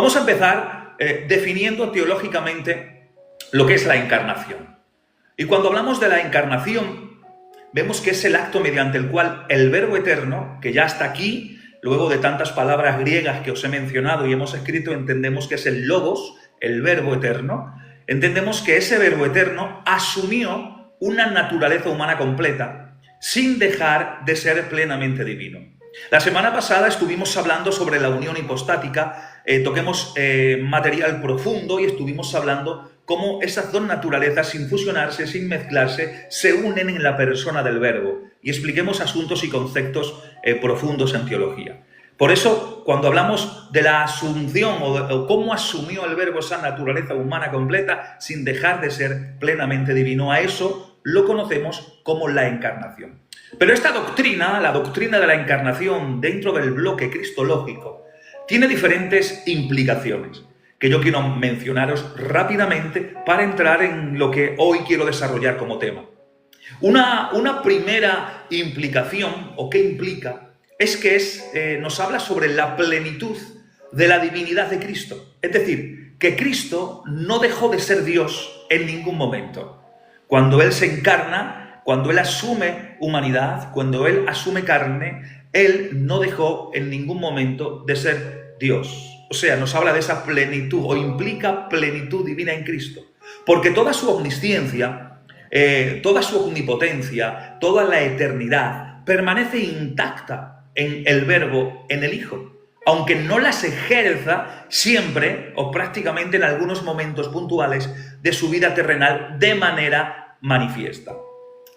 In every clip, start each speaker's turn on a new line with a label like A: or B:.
A: Vamos a empezar definiendo teológicamente lo que es la encarnación. Y cuando hablamos de la encarnación, vemos que es el acto mediante el cual el Verbo eterno, que ya está aquí, luego de tantas palabras griegas que os he mencionado y hemos escrito, entendemos que es el Logos, el Verbo eterno, entendemos que ese Verbo eterno asumió una naturaleza humana completa, sin dejar de ser plenamente divino. La semana pasada estuvimos hablando sobre la unión hipostática, toquemos material profundo y estuvimos hablando cómo esas dos naturalezas, sin fusionarse, sin mezclarse, se unen en la persona del Verbo. Y expliquemos asuntos y conceptos profundos en teología. Por eso, cuando hablamos de la asunción o cómo asumió el Verbo esa naturaleza humana completa, sin dejar de ser plenamente divino, a eso lo conocemos como la encarnación. Pero esta doctrina, la doctrina de la encarnación dentro del bloque cristológico, tiene diferentes implicaciones que yo quiero mencionaros rápidamente para entrar en lo que hoy quiero desarrollar como tema. Una primera implicación, o qué implica, es que nos habla sobre la plenitud de la divinidad de Cristo. Es decir, que Cristo no dejó de ser Dios en ningún momento. Cuando Él se encarna, cuando Él asume humanidad, cuando Él asume carne, Él no dejó en ningún momento de ser Dios. O sea, nos habla de esa plenitud, o implica plenitud divina en Cristo. Porque toda su omnisciencia, toda su omnipotencia, toda la eternidad, permanece intacta en el Verbo, en el Hijo. Aunque no las ejerza siempre, o prácticamente en algunos momentos puntuales de su vida terrenal, de manera manifiesta.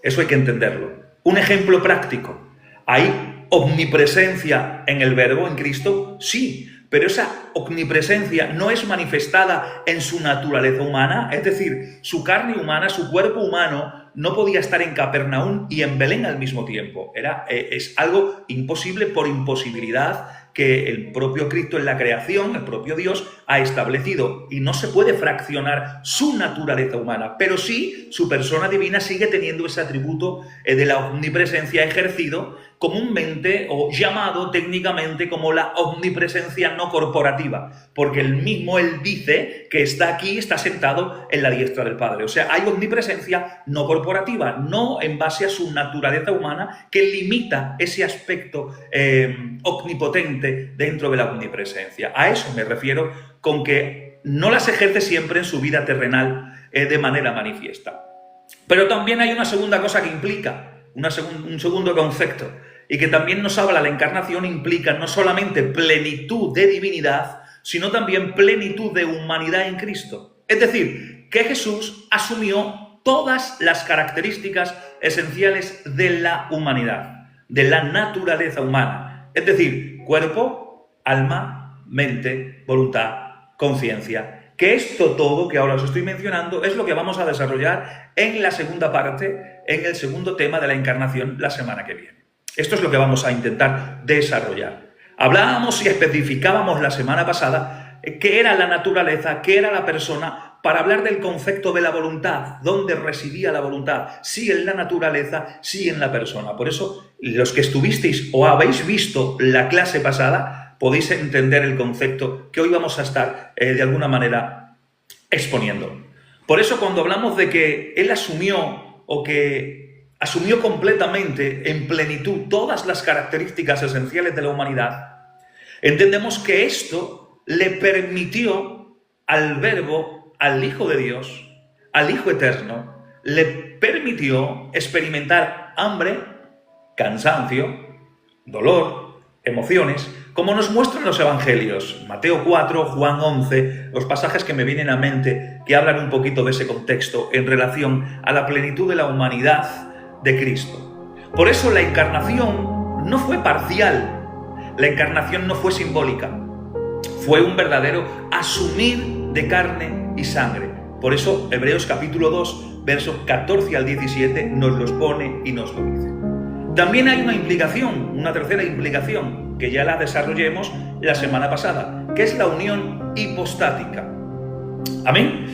A: Eso hay que entenderlo. Un ejemplo práctico. ¿Hay omnipresencia en el Verbo, en Cristo? Sí. Pero esa omnipresencia no es manifestada en su naturaleza humana, es decir, su carne humana, su cuerpo humano no podía estar en Capernaum y en Belén al mismo tiempo. Es algo imposible por imposibilidad que el propio Cristo en la creación, el propio Dios, ha establecido. Y no se puede fraccionar su naturaleza humana, pero sí su persona divina sigue teniendo ese atributo de la omnipresencia ejercido comúnmente o llamado técnicamente como la omnipresencia no corporativa, porque Él dice que está aquí, está sentado en la diestra del Padre. O sea, hay omnipresencia no corporativa, no en base a su naturaleza humana que limita ese aspecto omnipotente dentro de la omnipresencia. A eso me refiero con que no las ejerce siempre en su vida terrenal de manera manifiesta. Pero también hay una segunda cosa que implica, un segundo concepto, y que también nos habla la encarnación, implica no solamente plenitud de divinidad, sino también plenitud de humanidad en Cristo. Es decir, que Jesús asumió todas las características esenciales de la humanidad, de la naturaleza humana. Es decir, cuerpo, alma, mente, voluntad, conciencia. Que esto todo que ahora os estoy mencionando es lo que vamos a desarrollar en la segunda parte, en el segundo tema de la encarnación la semana que viene. Esto es lo que vamos a intentar desarrollar. Hablábamos y especificábamos la semana pasada qué era la naturaleza, qué era la persona, para hablar del concepto de la voluntad, dónde residía la voluntad, sí en la naturaleza, sí en la persona. Por eso, los que estuvisteis o habéis visto la clase pasada, podéis entender el concepto que hoy vamos a estar, de alguna manera, exponiendo. Por eso, cuando hablamos de que Él asumió completamente en plenitud todas las características esenciales de la humanidad, entendemos que esto le permitió al Verbo, al Hijo de Dios, al Hijo Eterno, le permitió experimentar hambre, cansancio, dolor, emociones, como nos muestran los Evangelios, Mateo 4, Juan 11, los pasajes que me vienen a mente que hablan un poquito de ese contexto en relación a la plenitud de la humanidad de Cristo. Por eso la encarnación no fue parcial, la encarnación no fue simbólica, fue un verdadero asumir de carne y sangre. Por eso Hebreos capítulo 2, versos 14 al 17 nos los pone y nos lo dice. También hay una implicación, una tercera implicación, que ya la desarrollemos la semana pasada, que es la unión hipostática. ¿Amén?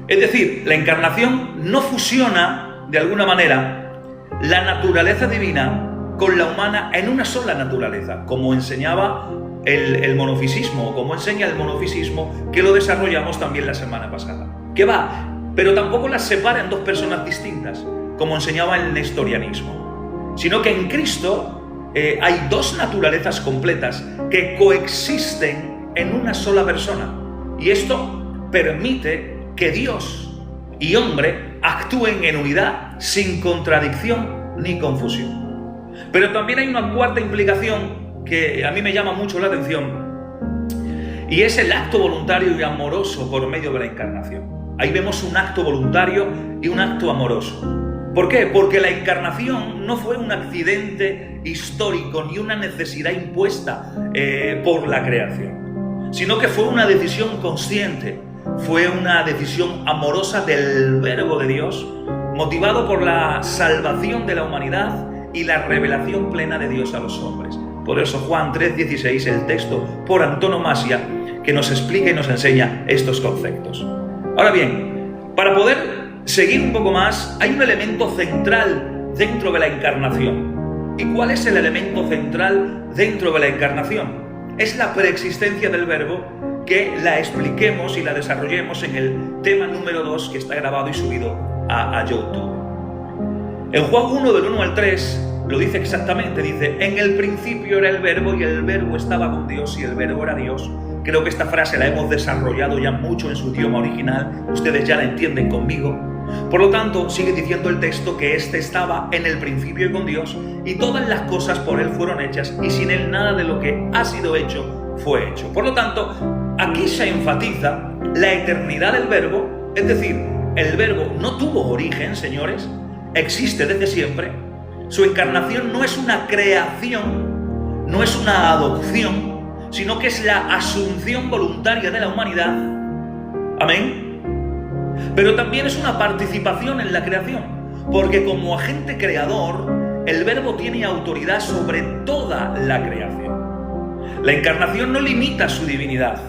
A: Es decir, la encarnación no fusiona, de alguna manera, la naturaleza divina con la humana en una sola naturaleza, como enseñaba el monofisismo, o cómo enseña el monofisismo, que lo desarrollamos también la semana pasada. Que va, pero tampoco las separa en dos personas distintas, como enseñaba el nestorianismo, sino que en Cristo hay dos naturalezas completas que coexisten en una sola persona. Y esto permite que Dios y hombre actúen en unidad sin contradicción ni confusión. Pero también hay una cuarta implicación que a mí me llama mucho la atención, y es el acto voluntario y amoroso por medio de la encarnación. Ahí vemos un acto voluntario y un acto amoroso. ¿Por qué? Porque la encarnación no fue un accidente histórico ni una necesidad impuesta por la creación, sino que fue una decisión consciente, fue una decisión amorosa del Verbo de Dios, motivado por la salvación de la humanidad y la revelación plena de Dios a los hombres. Por eso Juan 3:16, el texto por antonomasia, que nos explica y nos enseña estos conceptos. Ahora bien, para poder seguir un poco más, hay un elemento central dentro de la encarnación. ¿Y cuál es el elemento central dentro de la encarnación? Es la preexistencia del Verbo, que la expliquemos y la desarrollemos en el tema número 2, que está grabado y subido a YouTube. En Juan 1, del 1 al 3, lo dice exactamente, dice: en el principio era el Verbo, y el Verbo estaba con Dios, y el Verbo era Dios. Creo que esta frase la hemos desarrollado ya mucho en su idioma original, ustedes ya la entienden conmigo. Por lo tanto, sigue diciendo el texto que éste estaba en el principio con Dios, y todas las cosas por él fueron hechas, y sin él nada de lo que ha sido hecho fue hecho. Por lo tanto, aquí se enfatiza la eternidad del Verbo, es decir, el Verbo no tuvo origen, señores, existe desde siempre. Su encarnación no es una creación, no es una adopción, sino que es la asunción voluntaria de la humanidad. Amén. Pero también es una participación en la creación, porque como agente creador, el Verbo tiene autoridad sobre toda la creación. La encarnación no limita su divinidad,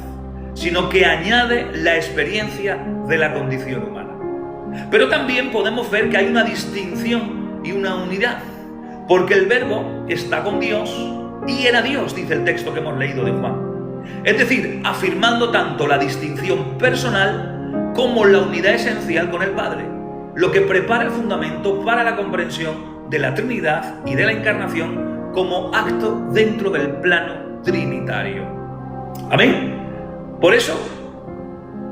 A: sino que añade la experiencia de la condición humana. Pero también podemos ver que hay una distinción y una unidad, porque el Verbo está con Dios y era Dios, dice el texto que hemos leído de Juan. Es decir, afirmando tanto la distinción personal como la unidad esencial con el Padre, lo que prepara el fundamento para la comprensión de la Trinidad y de la encarnación como acto dentro del plano trinitario. Amén. Por eso,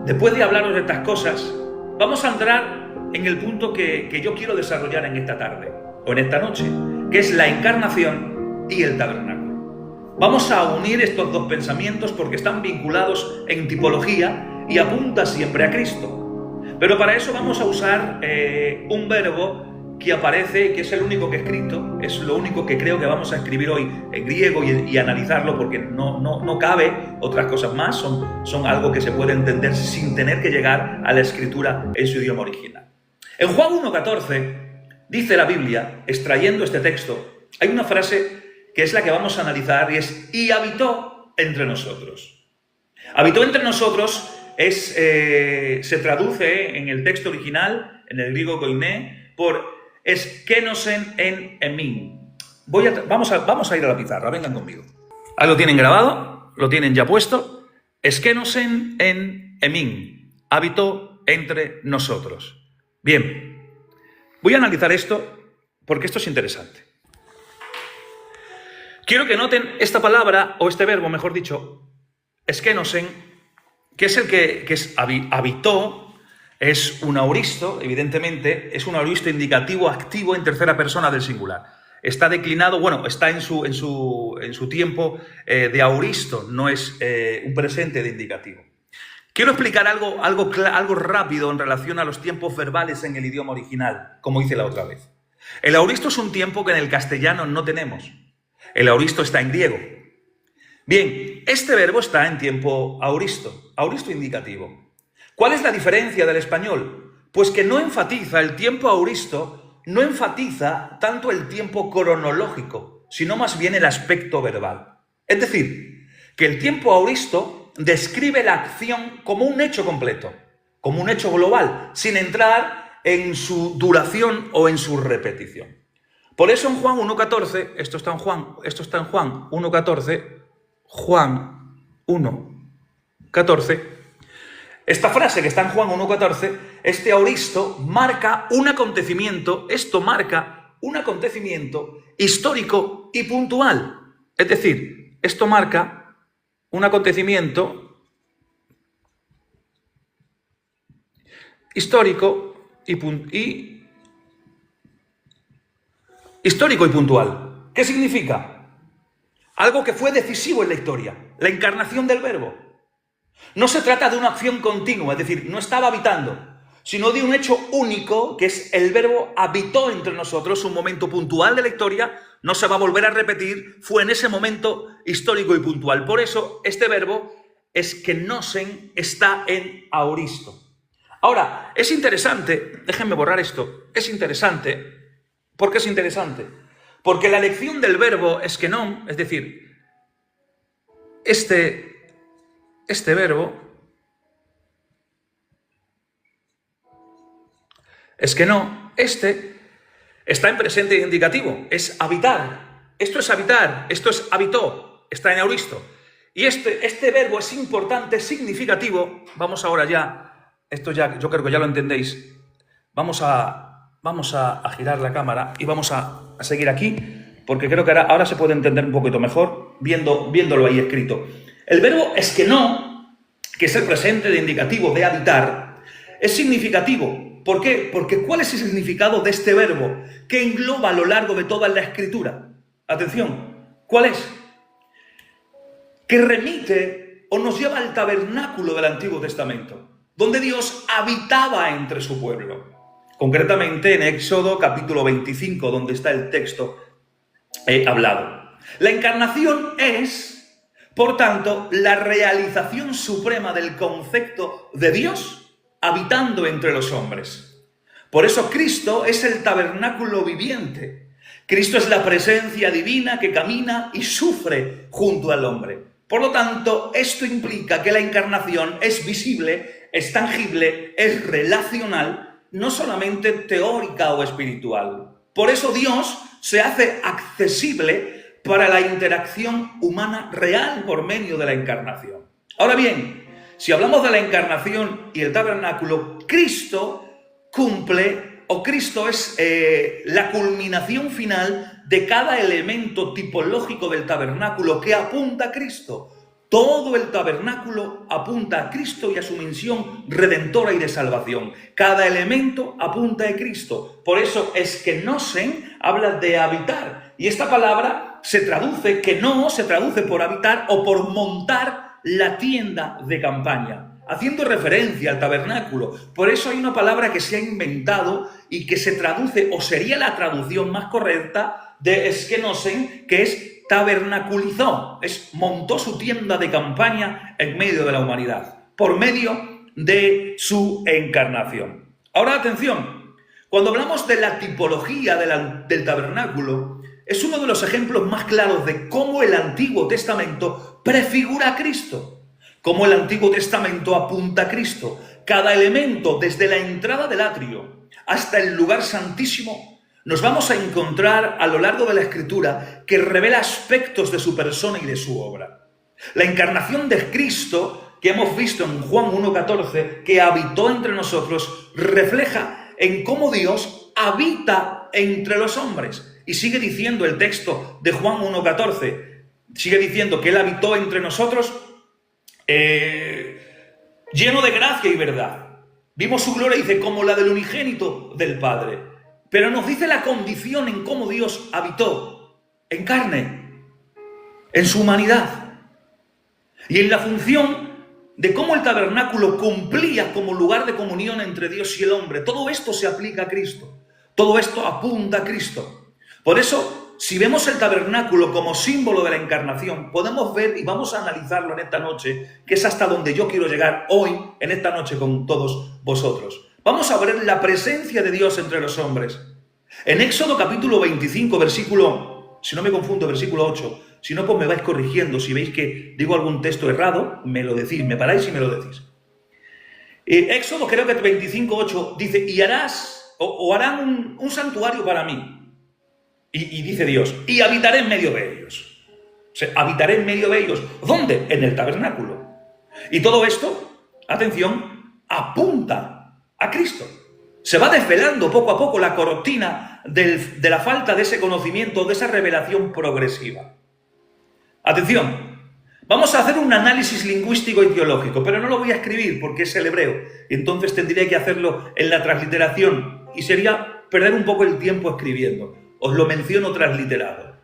A: después de hablaros de estas cosas, vamos a entrar en el punto que yo quiero desarrollar en esta tarde, o en esta noche, que es la encarnación y el tabernáculo. Vamos a unir estos dos pensamientos porque están vinculados en tipología y apuntan siempre a Cristo. Pero para eso vamos a usar un verbo que aparece, que es el único que he escrito, es lo único que creo que vamos a escribir hoy en griego y analizarlo, porque no cabe otras cosas más, son algo que se puede entender sin tener que llegar a la escritura en su idioma original. En Juan 1:14 dice la Biblia, extrayendo este texto, hay una frase que es la que vamos a analizar, y es: y habitó entre nosotros. Habitó entre nosotros se traduce en el texto original, en el griego koiné, por eskenosen en emin. Vamos a ir a la pizarra, vengan conmigo. Ahí lo tienen grabado, lo tienen ya puesto. Eskenosen en emin. Habitó entre nosotros. Bien, voy a analizar esto porque esto es interesante. Quiero que noten esta palabra, o este verbo, mejor dicho, eskenosen, que es el que es habitó, es un auristo, evidentemente, es un auristo indicativo activo en tercera persona del singular. Está declinado, bueno, está en su tiempo de auristo, no es un presente de indicativo. Quiero explicar algo rápido en relación a los tiempos verbales en el idioma original, como hice la otra vez. El auristo es un tiempo que en el castellano no tenemos. El auristo está en griego. Bien, este verbo está en tiempo auristo indicativo. ¿Cuál es la diferencia del español? Pues que no enfatiza el tiempo auristo, no enfatiza tanto el tiempo cronológico, sino más bien el aspecto verbal. Es decir, que el tiempo auristo describe la acción como un hecho completo, como un hecho global, sin entrar en su duración o en su repetición. Por eso en Juan 1:14, esto está en Juan 1:14, Juan 1:14, esta frase que está en Juan 1:14, este aoristo marca un acontecimiento, esto marca un acontecimiento histórico y puntual. Es decir, esto marca un acontecimiento histórico y puntual. ¿Qué significa? Algo que fue decisivo en la historia, la encarnación del Verbo. No se trata de una acción continua, es decir, no estaba habitando, sino de un hecho único, que es el Verbo habitó entre nosotros, un momento puntual de la historia, no se va a volver a repetir, fue en ese momento histórico y puntual. Por eso, este verbo eskenosen está en aoristo. Ahora, es interesante, déjenme borrar esto, es interesante. ¿Por qué es interesante? Porque la elección del verbo eskenon, es decir, este verbo, eskenón, está en presente indicativo, es habitar. Esto es habitar, esto es habitó, está en aoristo. Y este verbo es importante, significativo. Vamos ahora ya, esto ya, yo creo que ya lo entendéis. Vamos a girar la cámara y vamos a seguir aquí, porque creo que ahora se puede entender un poquito mejor viéndolo ahí escrito. El verbo eskenó, que es el presente de indicativo de habitar, es significativo. ¿Por qué? Porque ¿cuál es el significado de este verbo que engloba a lo largo de toda la Escritura? Atención, ¿cuál es? Que remite o nos lleva al tabernáculo del Antiguo Testamento, donde Dios habitaba entre su pueblo. Concretamente en Éxodo capítulo 25, donde está el texto hablado. La encarnación es, por tanto, la realización suprema del concepto de Dios habitando entre los hombres. Por eso Cristo es el tabernáculo viviente. Cristo es la presencia divina que camina y sufre junto al hombre. Por lo tanto, esto implica que la encarnación es visible, es tangible, es relacional, no solamente teórica o espiritual. Por eso Dios se hace accesible para la interacción humana real por medio de la encarnación. Ahora bien, si hablamos de la encarnación y el tabernáculo, Cristo cumple, o Cristo es la culminación final de cada elemento tipológico del tabernáculo que apunta a Cristo. Todo el tabernáculo apunta a Cristo y a su misión redentora y de salvación. Cada elemento apunta a Cristo. Por eso eskenosen habla de habitar. Y esta palabra se traduce por habitar o por montar la tienda de campaña, haciendo referencia al tabernáculo. Por eso hay una palabra que se ha inventado y que se traduce, o sería la traducción más correcta de eskenosen, que es tabernaculizó, montó su tienda de campaña en medio de la humanidad, por medio de su encarnación. Ahora atención, cuando hablamos de la tipología del tabernáculo, es uno de los ejemplos más claros de cómo el Antiguo Testamento prefigura a Cristo, cómo el Antiguo Testamento apunta a Cristo. Cada elemento, desde la entrada del atrio hasta el lugar santísimo, nos vamos a encontrar a lo largo de la Escritura que revela aspectos de su persona y de su obra. La encarnación de Cristo, que hemos visto en Juan 1:14, que habitó entre nosotros, refleja en cómo Dios habita entre los hombres. Y sigue diciendo el texto de Juan 1:14, sigue diciendo que Él habitó entre nosotros lleno de gracia y verdad. Vimos su gloria, dice, como la del unigénito del Padre. Pero nos dice la condición en cómo Dios habitó, en carne, en su humanidad. Y en la función de cómo el tabernáculo cumplía como lugar de comunión entre Dios y el hombre. Todo esto se aplica a Cristo. Todo esto apunta a Cristo. Por eso, si vemos el tabernáculo como símbolo de la encarnación, podemos ver, y vamos a analizarlo en esta noche, que es hasta donde yo quiero llegar hoy, en esta noche, con todos vosotros. Vamos a ver la presencia de Dios entre los hombres. En Éxodo capítulo 25, versículo, si no me confundo, versículo 8, si no, pues me vais corrigiendo. Si veis que digo algún texto errado, me lo decís, me paráis y me lo decís. Éxodo creo que 25:8 dice, y harás, o harán un santuario para mí. Y dice Dios, y habitaré en medio de ellos. Habitaré en medio de ellos. ¿Dónde? En el tabernáculo. Y todo esto, atención, apunta a Cristo. Se va desvelando poco a poco la cortina de la falta de ese conocimiento, de esa revelación progresiva. Atención, vamos a hacer un análisis lingüístico y teológico, pero no lo voy a escribir porque es el hebreo. Entonces tendría que hacerlo en la transliteración y sería perder un poco el tiempo escribiendo. Os lo menciono transliterado.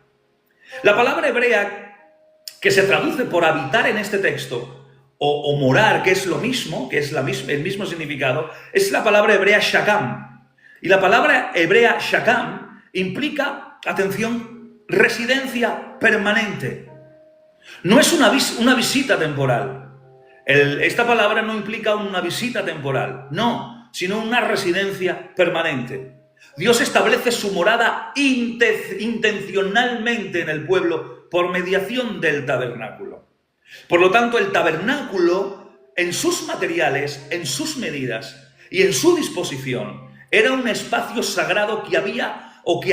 A: La palabra hebrea que se traduce por habitar en este texto, o morar, que es lo mismo, que es el mismo significado, es la palabra hebrea shakam. Y la palabra hebrea shakam implica, atención, residencia permanente. No es una visita temporal. Esta palabra no implica una visita temporal, no, sino una residencia permanente. Dios establece su morada intencionalmente en el pueblo por mediación del tabernáculo. Por lo tanto, el tabernáculo, en sus materiales, en sus medidas y en su disposición, era un espacio sagrado que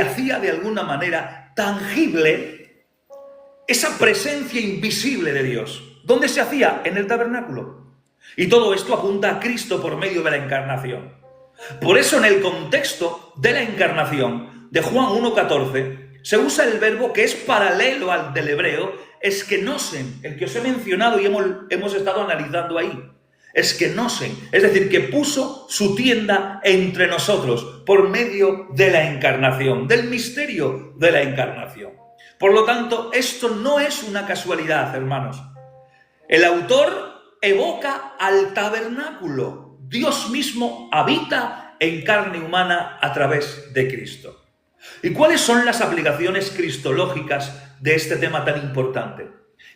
A: hacía de alguna manera tangible esa presencia invisible de Dios. ¿Dónde se hacía? En el tabernáculo. Y todo esto apunta a Cristo por medio de la encarnación. Por eso, en el contexto de la encarnación de Juan 1:14, se usa el verbo que es paralelo al del hebreo, eskenosen, el que os he mencionado y hemos estado analizando ahí. Eskenosen, es decir, que puso su tienda entre nosotros por medio de la encarnación, del misterio de la encarnación. Por lo tanto, esto no es una casualidad, hermanos. El autor evoca al tabernáculo. Dios mismo habita en carne humana a través de Cristo. ¿Y cuáles son las aplicaciones cristológicas de este tema tan importante?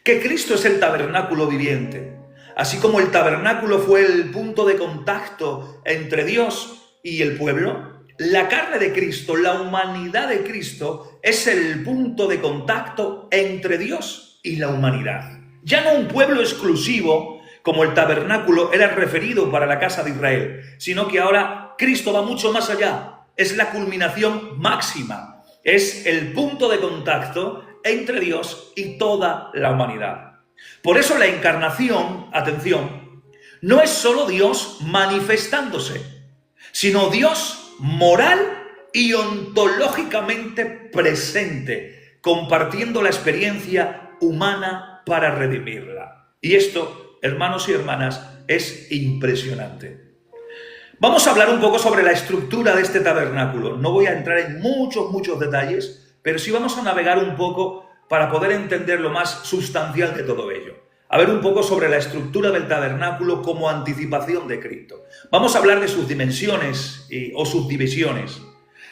A: Que Cristo es el tabernáculo viviente. Así como el tabernáculo fue el punto de contacto entre Dios y el pueblo, la carne de Cristo, la humanidad de Cristo, es el punto de contacto entre Dios y la humanidad. Ya no un pueblo exclusivo, como el tabernáculo era referido para la casa de Israel, sino que ahora Cristo va mucho más allá. Es la culminación máxima, es el punto de contacto entre Dios y toda la humanidad. Por eso la encarnación, atención, no es solo Dios manifestándose, sino Dios moral y ontológicamente presente, compartiendo la experiencia humana para redimirla. Y esto, hermanos y hermanas, es impresionante. Vamos a hablar un poco sobre la estructura de este tabernáculo. No voy a entrar en muchos detalles, pero sí vamos a navegar un poco para poder entender lo más sustancial de todo ello. A ver un poco sobre la estructura del tabernáculo como anticipación de Cristo. Vamos a hablar de sus dimensiones o subdivisiones.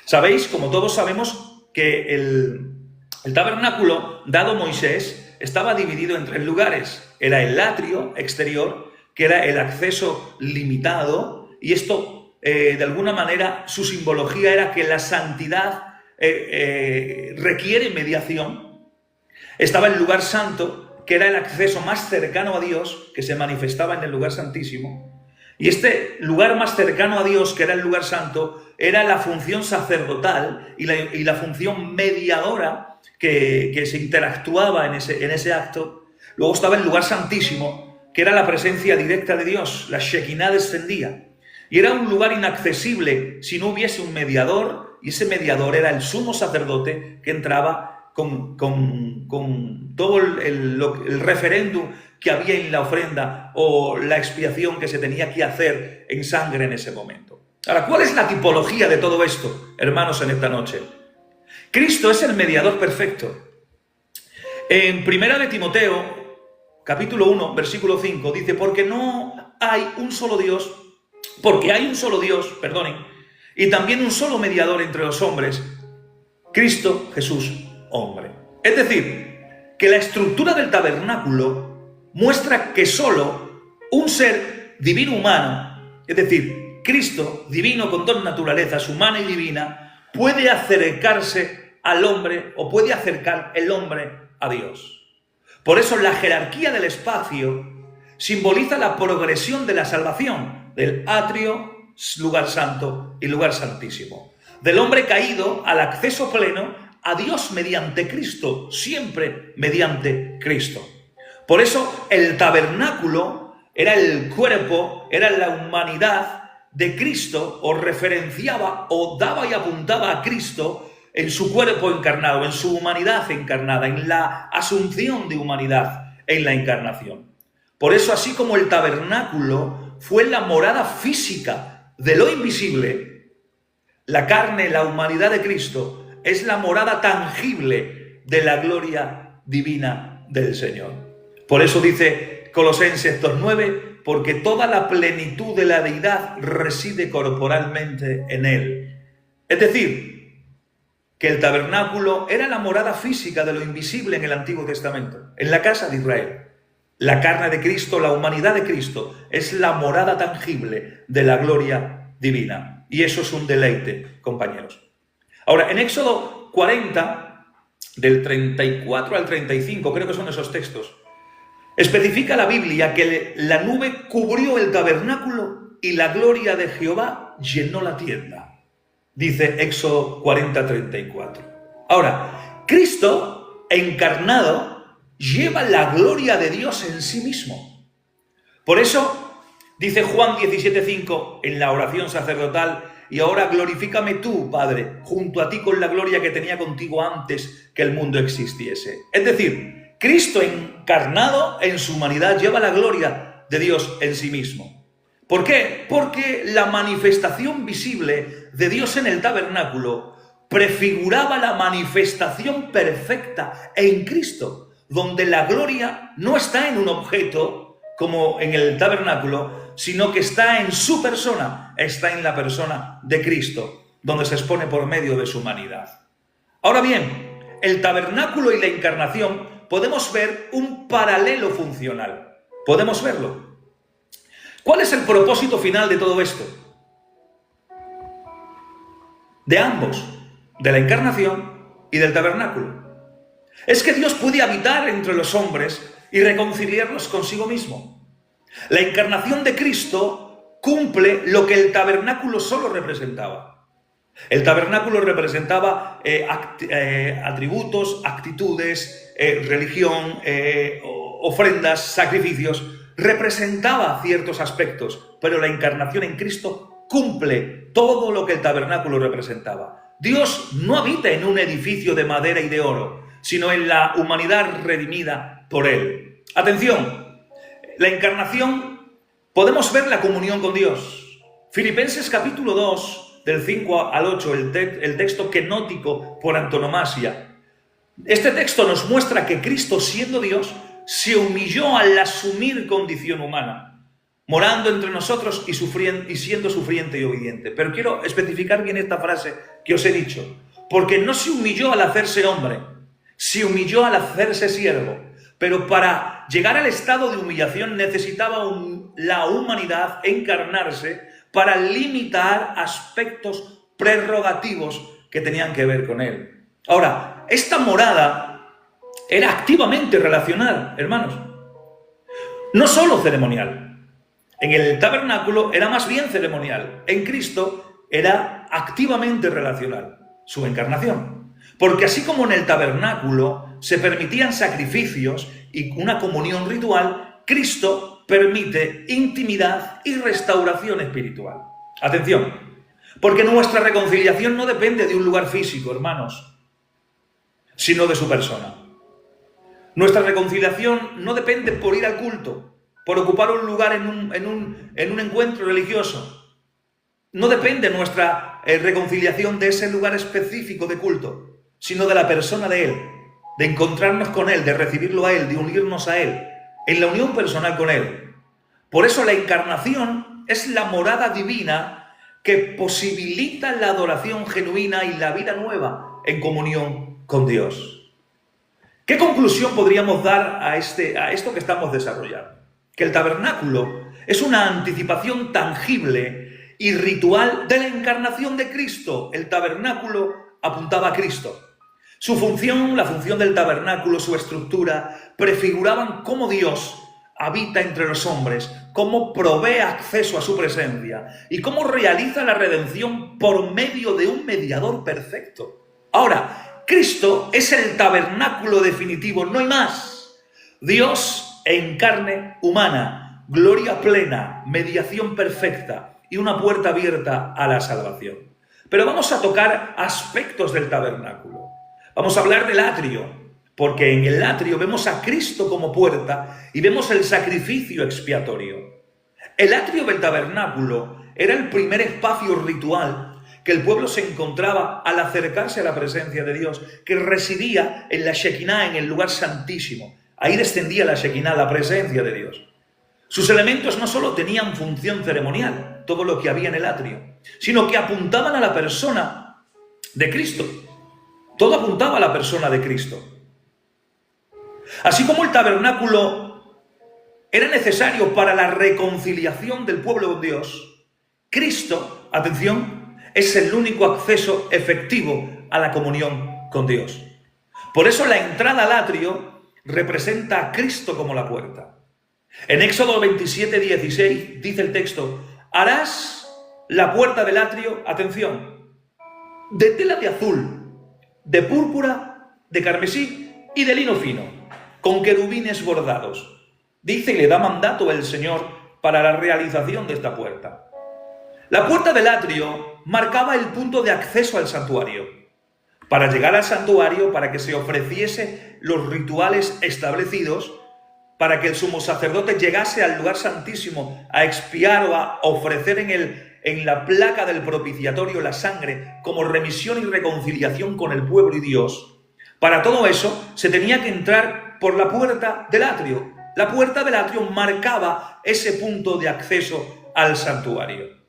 A: Sabéis, como todos sabemos, que el tabernáculo, dado Moisés, estaba dividido en 3 lugares. Era el atrio exterior, que era el acceso limitado, y esto, de alguna manera, su simbología era que la santidad requiere mediación. Estaba el lugar santo, que era el acceso más cercano a Dios, que se manifestaba en el lugar santísimo. Y este lugar más cercano a Dios, que era el lugar santo, era la función sacerdotal y la función mediadora que se interactuaba en ese acto. Luego estaba el lugar santísimo, que era la presencia directa de Dios, la Shekinah descendía. Y era un lugar inaccesible si no hubiese un mediador, y ese mediador era el sumo sacerdote que entraba con todo el referéndum que había en la ofrenda o la expiación que se tenía que hacer en sangre en ese momento. Ahora, ¿cuál es la tipología de todo esto, hermanos, en esta noche? Cristo es el mediador perfecto. En 1 de Timoteo, capítulo 1, versículo 5, dice, porque hay un solo Dios, y también un solo mediador entre los hombres, Cristo Jesús, hombre. Es decir, que la estructura del tabernáculo muestra que solo un ser divino humano, es decir, Cristo, divino con 2 naturalezas, humana y divina, puede acercarse al hombre o puede acercar el hombre a Dios. Por eso la jerarquía del espacio simboliza la progresión de la salvación del atrio, lugar santo y lugar santísimo. Del hombre caído al acceso pleno a Dios mediante Cristo, siempre mediante Cristo. Por eso el tabernáculo era el cuerpo, era la humanidad de Cristo, o referenciaba o daba y apuntaba a Cristo en su cuerpo encarnado, en su humanidad encarnada, en la asunción de humanidad en la encarnación. Por eso, así como el tabernáculo fue la morada física de lo invisible, la carne, la humanidad de Cristo, es la morada tangible de la gloria divina del Señor. Por eso dice Colosenses 2:9, porque toda la plenitud de la deidad reside corporalmente en Él. Es decir, que el tabernáculo era la morada física de lo invisible en el Antiguo Testamento, en la casa de Israel. La carne de Cristo, la humanidad de Cristo, es la morada tangible de la gloria divina. Y eso es un deleite, compañeros. Ahora, en Éxodo 40, del 34 al 35, creo que son esos textos, especifica la Biblia que la nube cubrió el tabernáculo y la gloria de Jehová llenó la tienda. Dice Éxodo 40, 34. Ahora, Cristo encarnado lleva la gloria de Dios en sí mismo. Por eso, dice Juan 17:5 en la oración sacerdotal, y ahora glorifícame tú, Padre, junto a ti con la gloria que tenía contigo antes que el mundo existiese. Es decir, Cristo encarnado en su humanidad lleva la gloria de Dios en sí mismo. ¿Por qué? Porque la manifestación visible de Dios en el tabernáculo prefiguraba la manifestación perfecta en Cristo, donde la gloria no está en un objeto como en el tabernáculo, sino que está en su persona, está en la persona de Cristo, donde se expone por medio de su humanidad. Ahora bien, el tabernáculo y la encarnación podemos ver un paralelo funcional. Podemos verlo. ¿Cuál es el propósito final de todo esto? De ambos, de la encarnación y del tabernáculo. Es que Dios puede habitar entre los hombres y reconciliarlos consigo mismo. La encarnación de Cristo cumple lo que el tabernáculo solo representaba. El tabernáculo representaba atributos, actitudes, religión, ofrendas, sacrificios. Representaba ciertos aspectos, pero la encarnación en Cristo cumple todo lo que el tabernáculo representaba. Dios no habita en un edificio de madera y de oro, sino en la humanidad redimida por Él. Atención, la encarnación, podemos ver la comunión con Dios. Filipenses capítulo 2, del 5 al 8, el texto kenótico por antonomasia. Este texto nos muestra que Cristo, siendo Dios, se humilló al asumir condición humana, morando entre nosotros y siendo sufriente y obediente. Pero quiero especificar bien esta frase que os he dicho, porque no se humilló al hacerse hombre, se humilló al hacerse siervo, pero para llegar al estado de humillación necesitaba la humanidad encarnarse para limitar aspectos prerrogativos que tenían que ver con él. Ahora, esta morada era activamente relacional, hermanos, no solo ceremonial. En el tabernáculo era más bien ceremonial, en Cristo era activamente relacional, su encarnación. Porque así como en el tabernáculo se permitían sacrificios y una comunión ritual, Cristo permite intimidad y restauración espiritual. Atención, porque nuestra reconciliación no depende de un lugar físico, hermanos, sino de su persona. Nuestra reconciliación no depende por ir al culto, por ocupar un lugar en un encuentro religioso. No depende nuestra reconciliación de ese lugar específico de culto, sino de la persona de Él, de encontrarnos con Él, de recibirlo a Él, de unirnos a Él, en la unión personal con Él. Por eso la encarnación es la morada divina que posibilita la adoración genuina y la vida nueva en comunión con Dios. ¿Qué conclusión podríamos dar a esto que estamos desarrollando? Que el tabernáculo es una anticipación tangible y ritual de la encarnación de Cristo. El tabernáculo apuntaba a Cristo. Su función, la función del tabernáculo, su estructura, prefiguraban cómo Dios habita entre los hombres, cómo provee acceso a su presencia y cómo realiza la redención por medio de un mediador perfecto. Ahora, Cristo es el tabernáculo definitivo, no hay más. Dios en carne humana, gloria plena, mediación perfecta y una puerta abierta a la salvación. Pero vamos a tocar aspectos del tabernáculo. Vamos a hablar del atrio, porque en el atrio vemos a Cristo como puerta y vemos el sacrificio expiatorio. El atrio del tabernáculo era el primer espacio ritual que el pueblo se encontraba al acercarse a la presencia de Dios, que residía en la Shekinah, en el lugar santísimo. Ahí descendía la Shekinah, la presencia de Dios. Sus elementos no solo tenían función ceremonial, todo lo que había en el atrio, sino que apuntaban a la persona de Cristo. Todo apuntaba a la persona de Cristo. Así como el tabernáculo era necesario para la reconciliación del pueblo con Dios, Cristo, atención, es el único acceso efectivo a la comunión con Dios. Por eso la entrada al atrio representa a Cristo como la puerta. En Éxodo 27:16 dice el texto: harás la puerta del atrio, atención, de tela de azul, de púrpura, de carmesí y de lino fino, con querubines bordados. Dice y le da mandato el Señor para la realización de esta puerta. La puerta del atrio marcaba el punto de acceso al santuario. Para llegar al santuario, para que se ofreciese los rituales establecidos, para que el sumo sacerdote llegase al lugar santísimo a expiar o a ofrecer en la placa del propiciatorio la sangre como remisión y reconciliación con el pueblo y Dios. Para todo eso se tenía que entrar por la puerta del atrio. La puerta del atrio marcaba ese punto de acceso al santuario.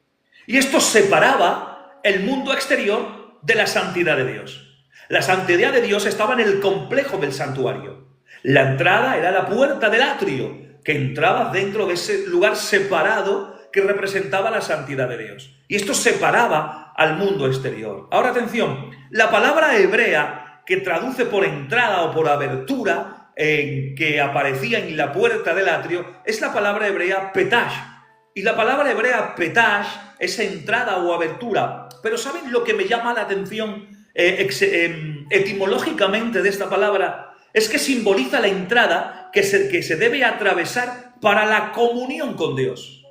A: Y esto separaba el mundo exterior de la santidad de Dios. La santidad de Dios estaba en el complejo del santuario. La entrada era la puerta del atrio, que entraba dentro de ese lugar separado que representaba la santidad de Dios. Y esto separaba al mundo exterior. Ahora atención, la palabra hebrea que traduce por entrada o por abertura, que aparecía en la puerta del atrio, es la palabra hebrea petash. Y la palabra hebrea petash es entrada o abertura. Pero ¿saben lo que me llama la atención etimológicamente de esta palabra? Es que simboliza la entrada que se debe atravesar para la comunión con Dios.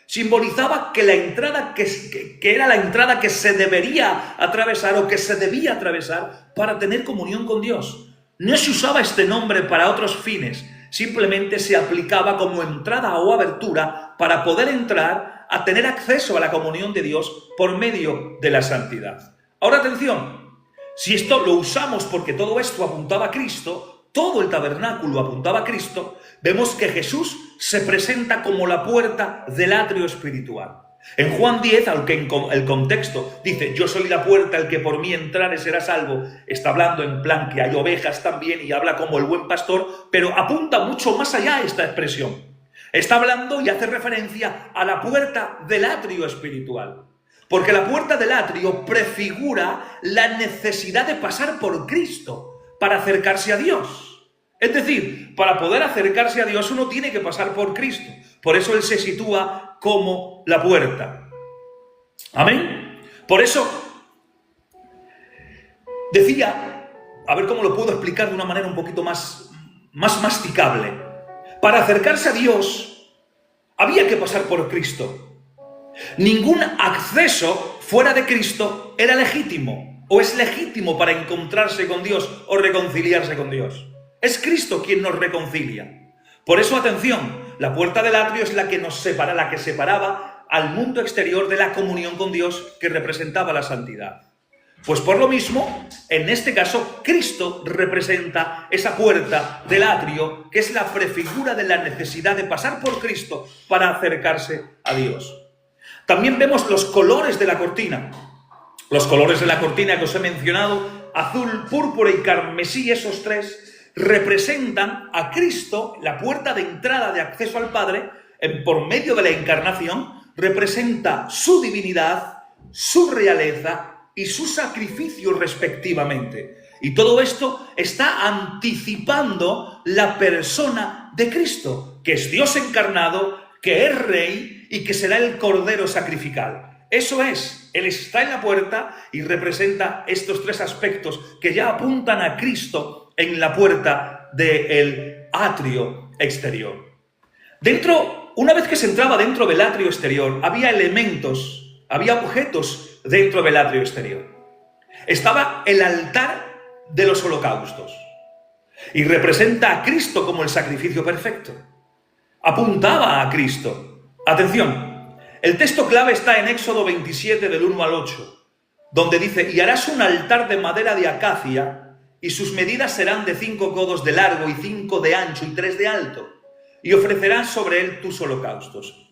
A: Simbolizaba que la entrada que era la entrada que se debería atravesar o que se debía atravesar para tener comunión con Dios. No se usaba este nombre para otros fines, simplemente se aplicaba como entrada o abertura para poder entrar a tener acceso a la comunión de Dios por medio de la santidad. Ahora atención, si esto lo usamos porque todo esto apuntaba a Cristo, todo el tabernáculo apuntaba a Cristo, vemos que Jesús se presenta como la puerta del atrio espiritual. En Juan 10, aunque en el contexto dice, yo soy la puerta, el que por mí entrare será salvo, está hablando en plan que hay ovejas también y habla como el buen pastor, pero apunta mucho más allá esta expresión. Está hablando y hace referencia a la puerta del atrio espiritual. Porque la puerta del atrio prefigura la necesidad de pasar por Cristo para acercarse a Dios. Es decir, para poder acercarse a Dios uno tiene que pasar por Cristo. Por eso Él se sitúa como la puerta. Amén. Por eso decía, a ver cómo lo puedo explicar de una manera un poquito más masticable. Para acercarse a Dios había que pasar por Cristo. Ningún acceso fuera de Cristo era legítimo o es legítimo para encontrarse con Dios o reconciliarse con Dios. Es Cristo quien nos reconcilia. Por eso, atención, la puerta del atrio es la que nos separa, la que separaba al mundo exterior de la comunión con Dios que representaba la santidad. Pues por lo mismo, en este caso, Cristo representa esa puerta del atrio, que es la prefigura de la necesidad de pasar por Cristo para acercarse a Dios. También vemos los colores de la cortina. Los colores de la cortina que os he mencionado, azul, púrpura y carmesí, esos tres, representan a Cristo, la puerta de entrada de acceso al Padre, por medio de la encarnación, representa su divinidad, su realeza y su sacrificio respectivamente. Y todo esto está anticipando la persona de Cristo, que es Dios encarnado, que es Rey y que será el Cordero sacrificial. Eso es, Él está en la puerta y representa estos tres aspectos que ya apuntan a Cristo en la puerta del atrio exterior. Una vez que se entraba dentro del atrio exterior, había elementos, había objetos dentro del atrio exterior. Estaba el altar de los holocaustos y representa a Cristo como el sacrificio perfecto. Apuntaba a Cristo. Atención, el texto clave está en Éxodo 27 del 1 al 8, donde dice: y harás un altar de madera de acacia, y sus medidas serán de 5 codos de largo y 5 de ancho y 3 de alto, y ofrecerás sobre él tus holocaustos.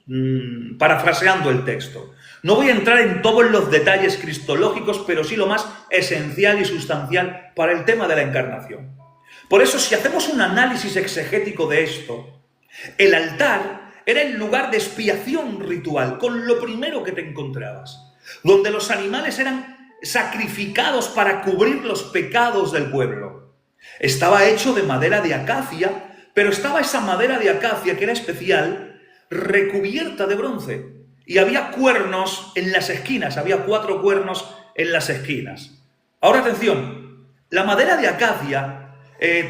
A: Parafraseando el texto. No voy a entrar en todos los detalles cristológicos, pero sí lo más esencial y sustancial para el tema de la encarnación. Por eso, si hacemos un análisis exegético de esto, el altar era el lugar de expiación ritual, con lo primero que te encontrabas, donde los animales eran sacrificados para cubrir los pecados del pueblo. Estaba hecho de madera de acacia, pero estaba esa madera de acacia, que era especial, recubierta de bronce. Y había cuernos en las esquinas, había 4 cuernos en las esquinas. Ahora atención, la madera de acacia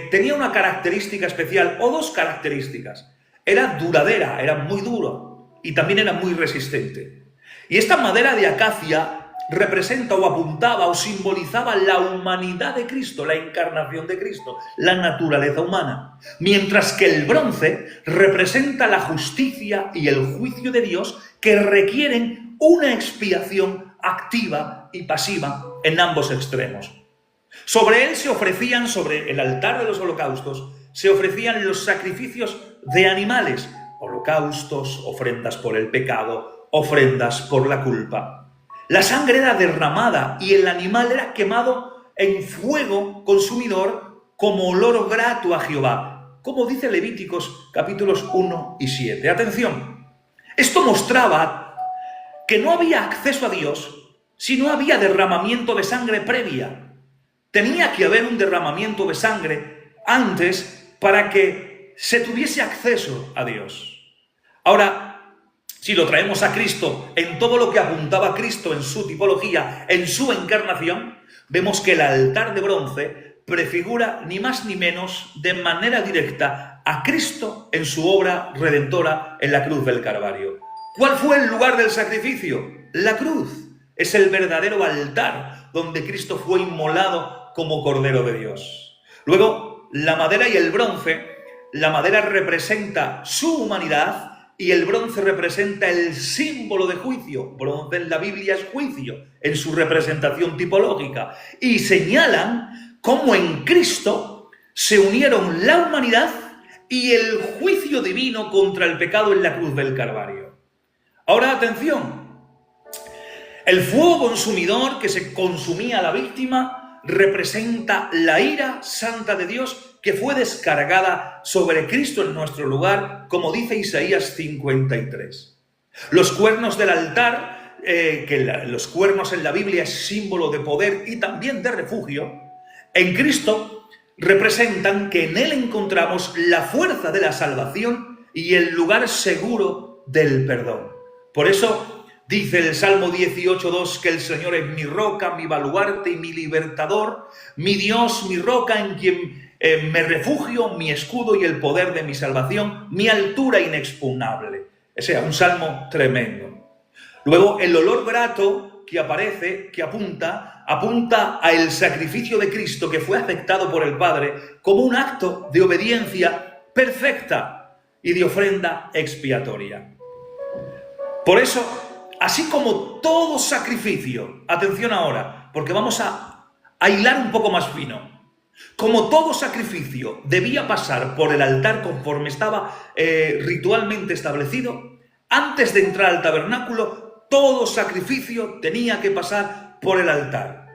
A: tenía una característica especial, o 2 características. Era duradera, era muy duro y también era muy resistente. Y esta madera de acacia representa o apuntaba o simbolizaba la humanidad de Cristo, la encarnación de Cristo, la naturaleza humana. Mientras que el bronce representa la justicia y el juicio de Dios, que requieren una expiación activa y pasiva en ambos extremos. Sobre él se ofrecían, sobre el altar de los holocaustos, se ofrecían los sacrificios de animales, holocaustos, ofrendas por el pecado, ofrendas por la culpa. La sangre era derramada y el animal era quemado en fuego consumidor como olor grato a Jehová, como dice Levíticos capítulos 1 y 7. Atención, esto mostraba que no había acceso a Dios si no había derramamiento de sangre previa. Tenía que haber un derramamiento de sangre antes para que se tuviese acceso a Dios. Ahora, si lo traemos a Cristo, en todo lo que apuntaba a Cristo en su tipología, en su encarnación, vemos que el altar de bronce prefigura ni más ni menos de manera directa a Cristo en su obra redentora en la cruz del Calvario. ¿Cuál fue el lugar del sacrificio? La cruz. Es el verdadero altar donde Cristo fue inmolado como Cordero de Dios. Luego, la madera y el bronce, la madera representa su humanidad y el bronce representa el símbolo de juicio. Bronce en la Biblia es juicio, en su representación tipológica. Y señalan cómo en Cristo se unieron la humanidad y el juicio divino contra el pecado en la cruz del Calvario. Ahora atención, el fuego consumidor que se consumía a la víctima representa la ira santa de Dios que fue descargada sobre Cristo en nuestro lugar, como dice Isaías 53. Los cuernos del altar, los cuernos en la Biblia es símbolo de poder y también de refugio, en Cristo representan que en Él encontramos la fuerza de la salvación y el lugar seguro del perdón. Por eso dice el Salmo 18:2 que el Señor es mi roca, mi baluarte y mi libertador, mi Dios, mi roca en quien me refugio, mi escudo y el poder de mi salvación, mi altura inexpugnable. O sea, un salmo tremendo. Luego, el olor grato que aparece, que apunta al sacrificio de Cristo que fue aceptado por el Padre como un acto de obediencia perfecta y de ofrenda expiatoria. Por eso, así como todo sacrificio, atención ahora, porque vamos a hilar un poco más fino, como todo sacrificio debía pasar por el altar conforme estaba ritualmente establecido, antes de entrar al tabernáculo, todo sacrificio tenía que pasar por el altar.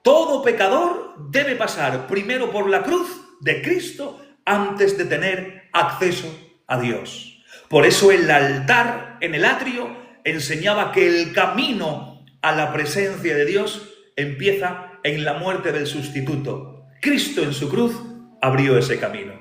A: Todo pecador debe pasar primero por la cruz de Cristo antes de tener acceso a Dios. Por eso el altar en el atrio enseñaba que el camino a la presencia de Dios empieza en la muerte del sustituto. Cristo en su cruz abrió ese camino.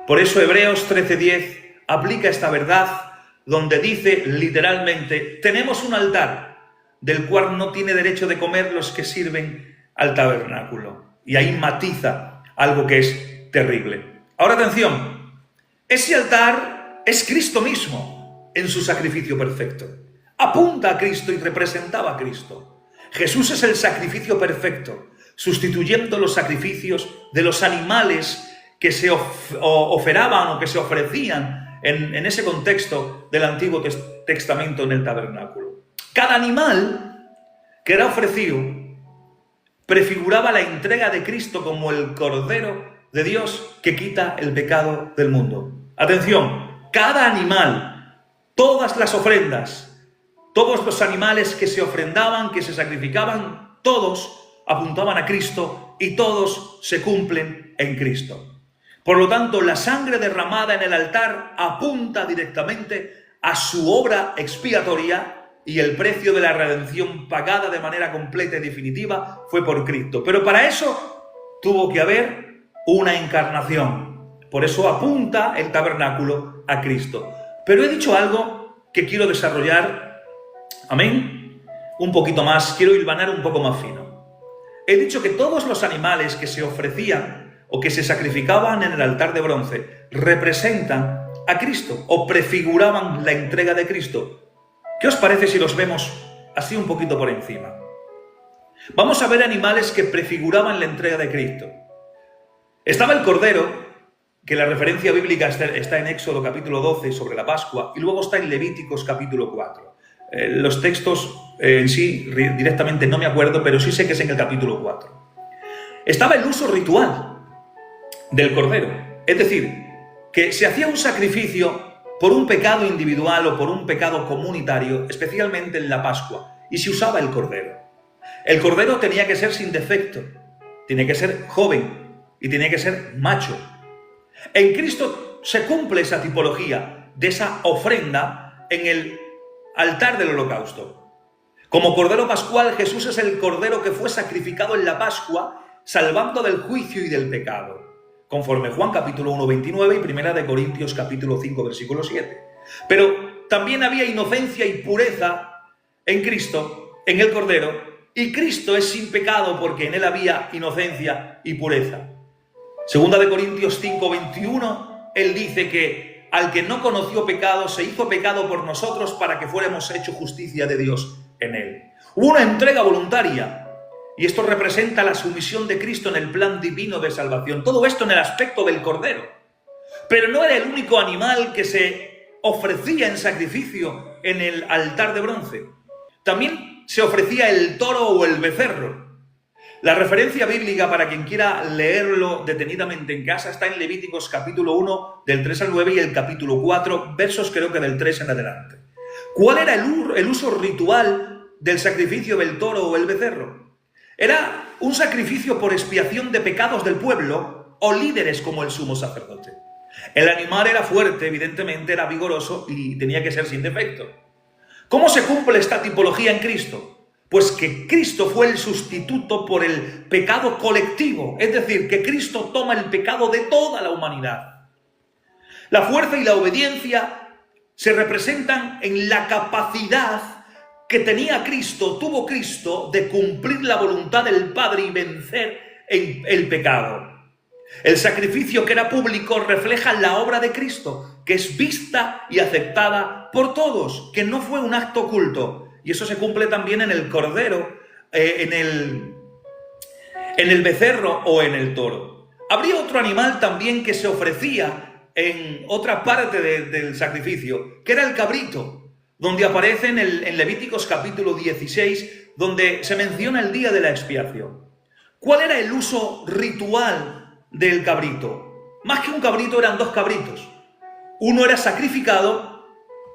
A: Por eso Hebreos 13:10 aplica esta verdad donde dice literalmente: tenemos un altar del cual no tiene derecho de comer los que sirven al tabernáculo. Y ahí matiza algo que es terrible. Ahora atención, ese altar es Cristo mismo en su sacrificio perfecto. Apunta a Cristo y representaba a Cristo. Jesús es el sacrificio perfecto, sustituyendo los sacrificios de los animales que se oferaban o que se ofrecían en ese contexto del Antiguo Testamento en el tabernáculo. Cada animal que era ofrecido prefiguraba la entrega de Cristo como el Cordero de Dios que quita el pecado del mundo. Atención, cada animal, todas las ofrendas, todos los animales que se ofrendaban, que se sacrificaban, todos apuntaban a Cristo y todos se cumplen en Cristo. Por lo tanto, la sangre derramada en el altar apunta directamente a su obra expiatoria y el precio de la redención pagada de manera completa y definitiva fue por Cristo. Pero para eso tuvo que haber una encarnación. Por eso apunta el tabernáculo a Cristo. Pero he dicho algo que quiero desarrollar, amén, un poquito más, quiero hilvanar un poco más fino. He dicho que todos los animales que se ofrecían o que se sacrificaban en el altar de bronce representan a Cristo o prefiguraban la entrega de Cristo. ¿Qué os parece si los vemos así un poquito por encima? Vamos a ver animales que prefiguraban la entrega de Cristo. Estaba el Cordero, que la referencia bíblica está en Éxodo capítulo 12 sobre la Pascua, y luego está en Levíticos capítulo 4. Los textos en sí directamente no me acuerdo, pero sí sé que es en el capítulo 4. Estaba el uso ritual del Cordero, es decir, que se hacía un sacrificio por un pecado individual o por un pecado comunitario, especialmente en la Pascua, y se usaba el Cordero. El Cordero tenía que ser sin defecto, tenía que ser joven y tenía que ser macho. En Cristo se cumple esa tipología de esa ofrenda en el altar del holocausto. Como Cordero Pascual, Jesús es el Cordero que fue sacrificado en la Pascua, salvando del juicio y del pecado, conforme Juan capítulo 1, 29 y Primera de Corintios capítulo 5, versículo 7. Pero también había inocencia y pureza en Cristo, en el Cordero, y Cristo es sin pecado porque en él había inocencia y pureza. Segunda de Corintios 5, 21, él dice que al que no conoció pecado, se hizo pecado por nosotros para que fuéramos hechos justicia de Dios en él. Hubo una entrega voluntaria. Y esto representa la sumisión de Cristo en el plan divino de salvación. Todo esto en el aspecto del Cordero. Pero no era el único animal que se ofrecía en sacrificio en el altar de bronce. También se ofrecía el toro o el becerro. La referencia bíblica, para quien quiera leerlo detenidamente en casa, está en Levíticos capítulo 1, del 3 al 9, y el capítulo 4, versos creo que del 3 en adelante. ¿Cuál era el uso ritual del sacrificio del toro o el becerro? Era un sacrificio por expiación de pecados del pueblo o líderes como el sumo sacerdote. El animal era fuerte, evidentemente era vigoroso y tenía que ser sin defecto. ¿Cómo se cumple esta tipología en Cristo? Pues que Cristo fue el sustituto por el pecado colectivo, es decir, que Cristo toma el pecado de toda la humanidad. La fuerza y la obediencia se representan en la capacidad que tenía Cristo, tuvo Cristo, de cumplir la voluntad del Padre y vencer el pecado. El sacrificio que era público refleja la obra de Cristo, que es vista y aceptada por todos, que no fue un acto oculto. Y eso se cumple también en el cordero, en el becerro o en el toro. Habría otro animal también que se ofrecía en otra parte del sacrificio, que era el cabrito, donde aparece en Levíticos capítulo 16, donde se menciona el día de la expiación. ¿Cuál era el uso ritual del cabrito? Más que un cabrito, eran dos cabritos. Uno era sacrificado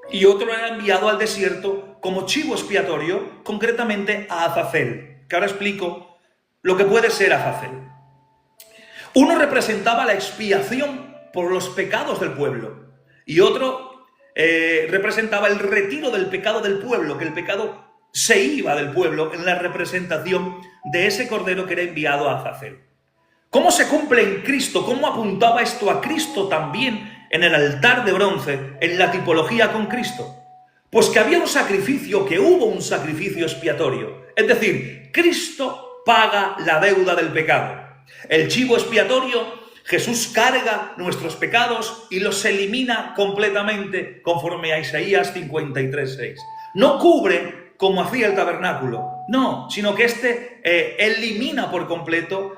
A: y otro era enviado al desierto como chivo expiatorio, concretamente a Azazel, que ahora explico lo que puede ser Azazel. Uno representaba la expiación por los pecados del pueblo y otro representaba el retiro del pecado del pueblo, que el pecado se iba del pueblo en la representación de ese cordero que era enviado a Azazel. ¿Cómo se cumple en Cristo? ¿Cómo apuntaba esto a Cristo también en el altar de bronce, en la tipología con Cristo? Pues que había un sacrificio, que hubo un sacrificio expiatorio. Es decir, Cristo paga la deuda del pecado. El chivo expiatorio, Jesús carga nuestros pecados y los elimina completamente, conforme a Isaías 53:6. No cubre como hacía el tabernáculo, no, sino que elimina por completo,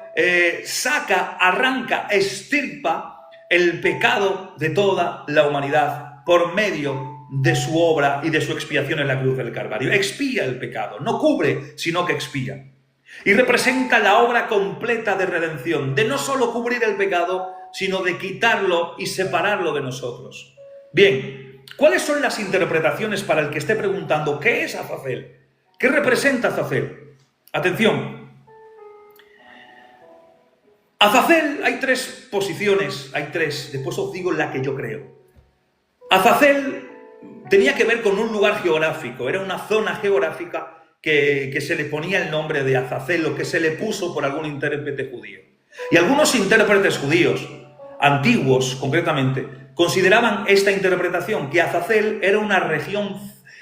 A: saca, arranca, extirpa el pecado de toda la humanidad por medio de su obra y de su expiación en la cruz del Calvario. Expía el pecado, no cubre, sino que expía. Y representa la obra completa de redención, de no solo cubrir el pecado, sino de quitarlo y separarlo de nosotros. Bien, ¿cuáles son las interpretaciones para el que esté preguntando qué es Azazel? ¿Qué representa Azazel? Atención. Azazel, hay tres posiciones, después os digo la que yo creo. Azazel tenía que ver con un lugar geográfico, era una zona geográfica que se le ponía el nombre de Azazel, o que se le puso por algún intérprete judío. Y algunos intérpretes judíos, antiguos concretamente, consideraban esta interpretación, que Azazel era una región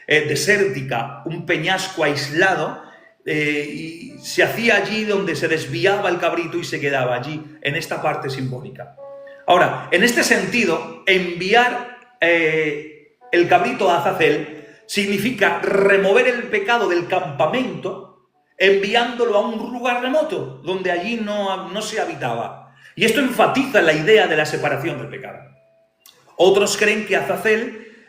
A: desértica, un peñasco aislado, y se hacía allí donde se desviaba el cabrito y se quedaba allí, en esta parte simbólica. Ahora, en este sentido, enviar el cabrito a Azazel significa remover el pecado del campamento, enviándolo a un lugar remoto, donde allí no se habitaba. Y esto enfatiza la idea de la separación del pecado. Otros creen que Azazel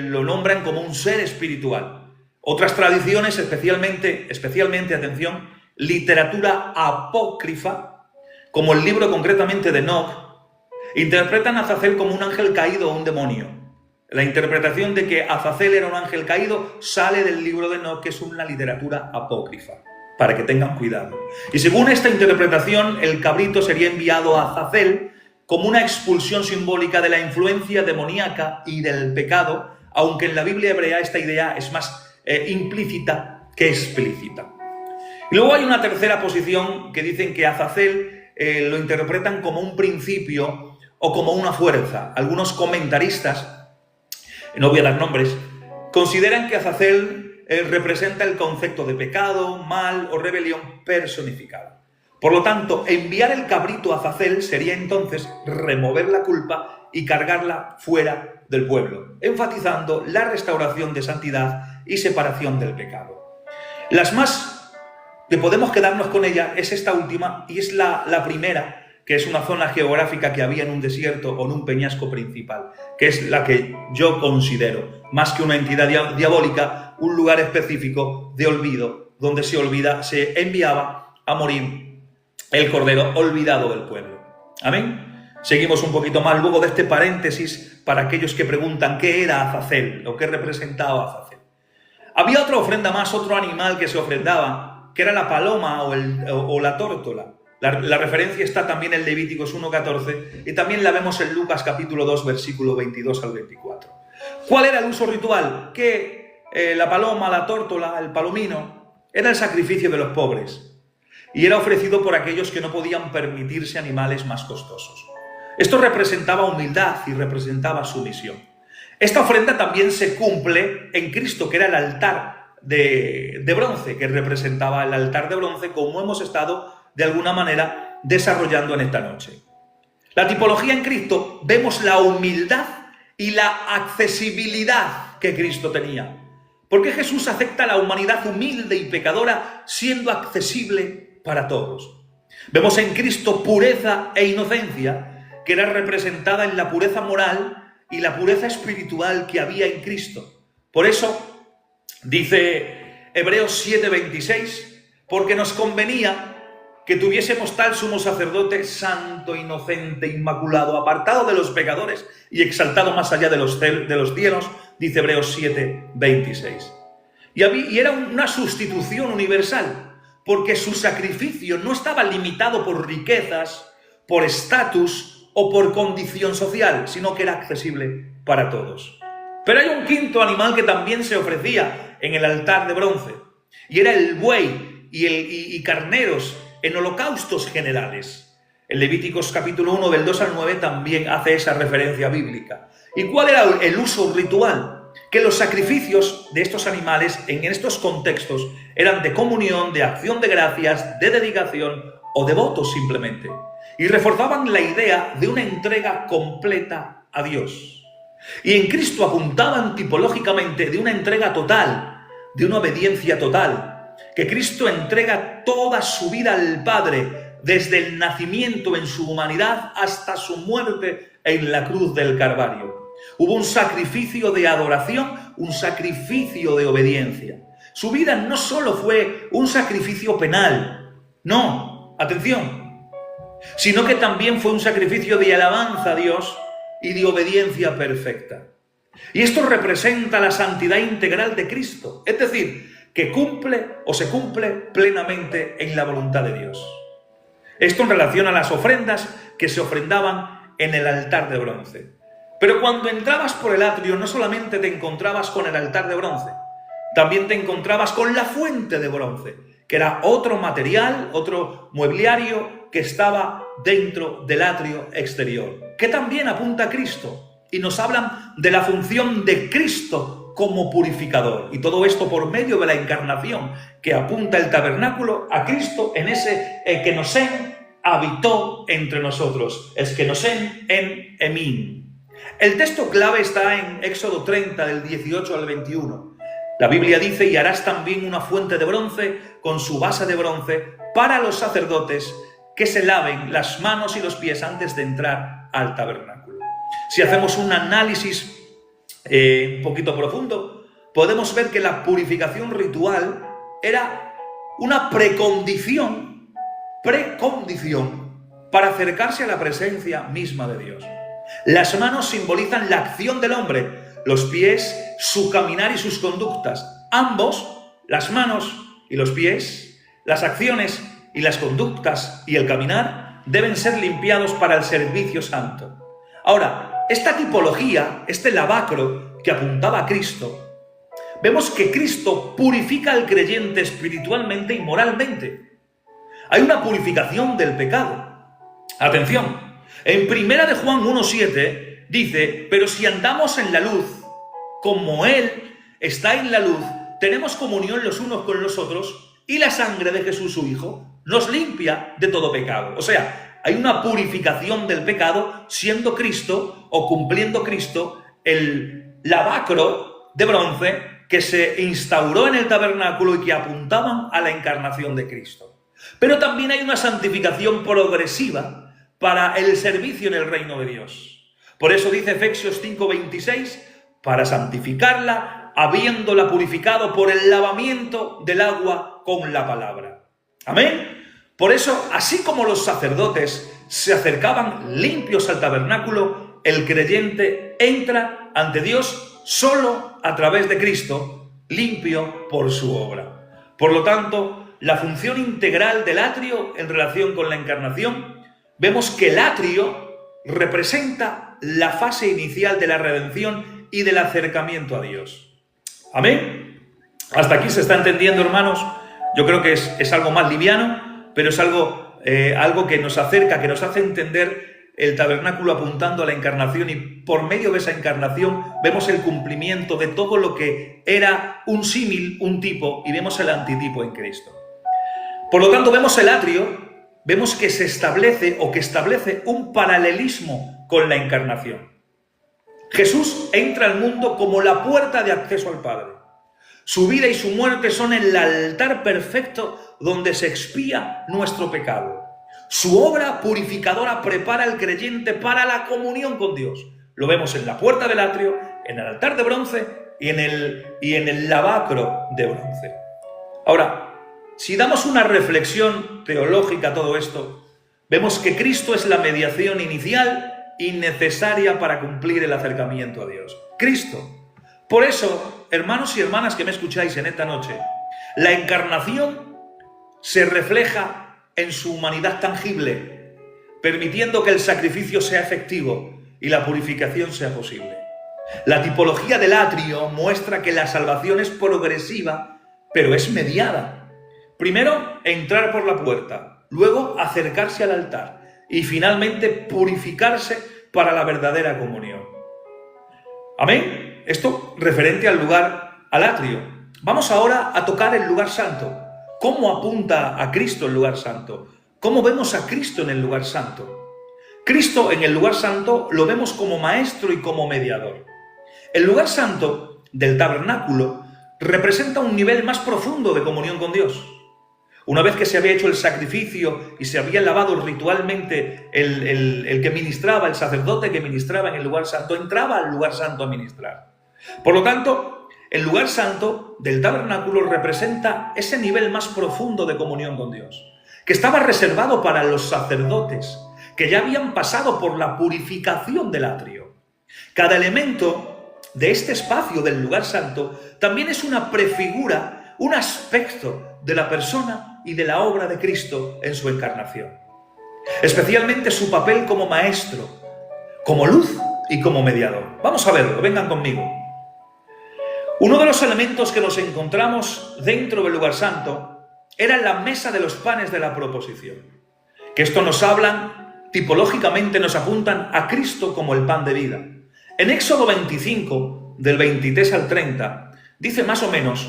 A: lo nombran como un ser espiritual. Otras tradiciones, especialmente, atención, literatura apócrifa, como el libro concretamente de Enoch, interpretan a Azazel como un ángel caído o un demonio. La interpretación de que Azazel era un ángel caído sale del libro de Enoch, que es una literatura apócrifa, para que tengan cuidado. Y según esta interpretación, el cabrito sería enviado a Azazel como una expulsión simbólica de la influencia demoníaca y del pecado, aunque en la Biblia hebrea esta idea es más implícita que explícita. Y luego hay una tercera posición que dicen que Azazel lo interpretan como un principio o como una fuerza. Algunos comentaristas, no voy a dar nombres, consideran que Azazel representa el concepto de pecado, mal o rebelión personificada. Por lo tanto, enviar el cabrito a Azazel sería entonces remover la culpa y cargarla fuera del pueblo, enfatizando la restauración de santidad y separación del pecado. Las más que podemos quedarnos con ella es esta última, y es la primera, que es una zona geográfica que había en un desierto o en un peñasco principal, que es la que yo considero, más que una entidad diabólica, un lugar específico de olvido, donde se enviaba a morir el cordero olvidado del pueblo. ¿Amén? Seguimos un poquito más luego de este paréntesis para aquellos que preguntan qué era Azazel o qué representaba Azazel. Había otra ofrenda más, otro animal que se ofrendaba, que era la paloma o la tórtola. La referencia está también en Levíticos 1:14 y también la vemos en Lucas capítulo 2, versículo 22 al 24. ¿Cuál era el uso ritual? Que la paloma, la tórtola, el palomino, era el sacrificio de los pobres y era ofrecido por aquellos que no podían permitirse animales más costosos. Esto representaba humildad y representaba sumisión. Esta ofrenda también se cumple en Cristo, que era el altar de bronce, que representaba el altar de bronce, como hemos estado de alguna manera desarrollando en esta noche. La tipología en Cristo, vemos la humildad y la accesibilidad que Cristo tenía. Porque Jesús acepta la humanidad humilde y pecadora siendo accesible para todos. Vemos en Cristo pureza e inocencia, que era representada en la pureza moral y la pureza espiritual que había en Cristo. Por eso dice Hebreos 7:26, porque nos convenía que tuviésemos tal sumo sacerdote santo, inocente, inmaculado, apartado de los pecadores y exaltado más allá de los cielos, dice Hebreos 7:26. Y era una sustitución universal, porque su sacrificio no estaba limitado por riquezas, por estatus o por condición social, sino que era accesible para todos. Pero hay un quinto animal que también se ofrecía en el altar de bronce, y era el buey y carneros en holocaustos generales. En Levíticos capítulo 1 del 2 al 9 también hace esa referencia bíblica. ¿Y cuál era el uso ritual? que los sacrificios de estos animales en estos contextos eran de comunión, de acción de gracias, de dedicación o de votos simplemente. Y reforzaban la idea de una entrega completa a Dios. Y en Cristo apuntaban tipológicamente de una entrega total, de una obediencia total, que Cristo entrega toda su vida al Padre, desde el nacimiento en su humanidad hasta su muerte en la cruz del Calvario. Hubo un sacrificio de adoración, un sacrificio de obediencia. Su vida no solo fue un sacrificio penal, no, atención, sino que también fue un sacrificio de alabanza a Dios y de obediencia perfecta. Y esto representa la santidad integral de Cristo, es decir, que cumple o se cumple plenamente en la voluntad de Dios. Esto en relación a las ofrendas que se ofrendaban en el altar de bronce. Pero cuando entrabas por el atrio no solamente te encontrabas con el altar de bronce, también te encontrabas con la fuente de bronce, que era otro material, otro mobiliario que estaba dentro del atrio exterior, que también apunta a Cristo y nos hablan de la función de Cristo como purificador. Y todo esto por medio de la encarnación, que apunta el tabernáculo a Cristo en ese Ekenosen habitó entre nosotros, Ekenosen en Emín. El texto clave está en Éxodo 30, del 18 al 21. La Biblia dice: y harás también una fuente de bronce con su base de bronce para los sacerdotes que se laven las manos y los pies antes de entrar al tabernáculo. Si hacemos un análisis un poquito profundo, podemos ver que la purificación ritual era una precondición para acercarse a la presencia misma de Dios. Las manos simbolizan la acción del hombre, los pies su caminar y sus conductas. Ambos, las manos y los pies, las acciones y las conductas y el caminar, deben ser limpiados para el servicio santo. Ahora, esta tipología, este lavacro que apuntaba a Cristo, vemos que Cristo purifica al creyente espiritualmente y moralmente. Hay una purificación del pecado. Atención, en 1 de Juan 1:7 dice: pero si andamos en la luz, como Él está en la luz, tenemos comunión los unos con los otros, y la sangre de Jesús su Hijo nos limpia de todo pecado. O sea, hay una purificación del pecado siendo Cristo o cumpliendo Cristo el lavacro de bronce que se instauró en el tabernáculo y que apuntaban a la encarnación de Cristo. Pero también hay una santificación progresiva para el servicio en el reino de Dios. Por eso dice Efesios 5:26, para santificarla, habiéndola purificado por el lavamiento del agua con la palabra. Amén. Por eso, así como los sacerdotes se acercaban limpios al tabernáculo, el creyente entra ante Dios solo a través de Cristo, limpio por su obra. Por lo tanto, la función integral del atrio en relación con la encarnación, vemos que el atrio representa la fase inicial de la redención y del acercamiento a Dios. Amén. Hasta aquí se está entendiendo, hermanos. Yo creo que es algo más liviano, pero es algo que nos acerca, que nos hace entender el tabernáculo apuntando a la encarnación, y por medio de esa encarnación vemos el cumplimiento de todo lo que era un símil, un tipo, y vemos el antitipo en Cristo. Por lo tanto, vemos el atrio, vemos que se establece o que establece un paralelismo con la encarnación. Jesús entra al mundo como la puerta de acceso al Padre. Su vida y su muerte son el altar perfecto donde se expía nuestro pecado. Su obra purificadora prepara al creyente para la comunión con Dios. Lo vemos en la puerta del atrio, en el altar de bronce y en el lavacro de bronce. Ahora, si damos una reflexión teológica a todo esto, vemos que Cristo es la mediación inicial y necesaria para cumplir el acercamiento a Dios. Cristo. Por eso, hermanos y hermanas que me escucháis en esta noche, la encarnación se refleja en su humanidad tangible, permitiendo que el sacrificio sea efectivo y la purificación sea posible. La tipología del atrio muestra que la salvación es progresiva, pero es mediada. Primero, entrar por la puerta, luego acercarse al altar y finalmente purificarse para la verdadera comunión. Amén. esto referente al lugar, al atrio. Vamos ahora a tocar el lugar santo. ¿Cómo apunta a Cristo el lugar santo? ¿Cómo vemos a Cristo en el lugar santo? Cristo en el lugar santo lo vemos como maestro y como mediador. El lugar santo del tabernáculo representa un nivel más profundo de comunión con Dios. Una vez que se había hecho el sacrificio y se había lavado ritualmente el que ministraba, el sacerdote que ministraba en el lugar santo, entraba al lugar santo a ministrar. Por lo tanto, el lugar santo del tabernáculo representa ese nivel más profundo de comunión con Dios, que estaba reservado para los sacerdotes, que ya habían pasado por la purificación del atrio. Cada elemento de este espacio del lugar santo también es una prefigura, un aspecto de la persona y de la obra de Cristo en su encarnación. Especialmente su papel como maestro, como luz y como mediador. Vamos a verlo, vengan conmigo. Uno de los elementos que nos encontramos dentro del lugar santo era la mesa de los panes de la proposición. Que esto nos hablan, tipológicamente nos apuntan a Cristo como el pan de vida. En Éxodo 25, del 23 al 30, dice más o menos: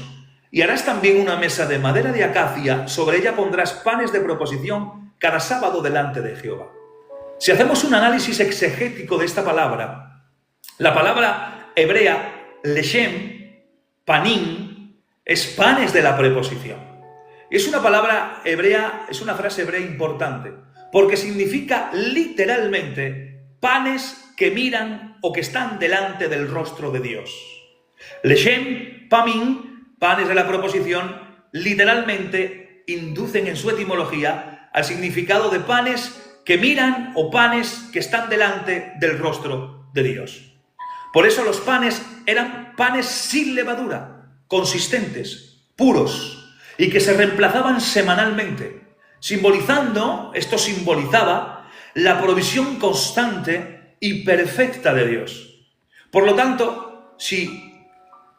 A: y harás también una mesa de madera de acacia, sobre ella pondrás panes de proposición cada sábado delante de Jehová. Si hacemos un análisis exegético de esta palabra, la palabra hebrea, leshem, panim, es panes de la preposición. Es una palabra hebrea, es una frase hebrea importante, porque significa literalmente panes que miran o que están delante del rostro de Dios. Leshem, panim, panes de la proposición, literalmente inducen en su etimología al significado de panes que miran o panes que están delante del rostro de Dios. Por eso los panes eran panes sin levadura, consistentes, puros, y que se reemplazaban semanalmente, esto simbolizaba la provisión constante y perfecta de Dios. Por lo tanto, si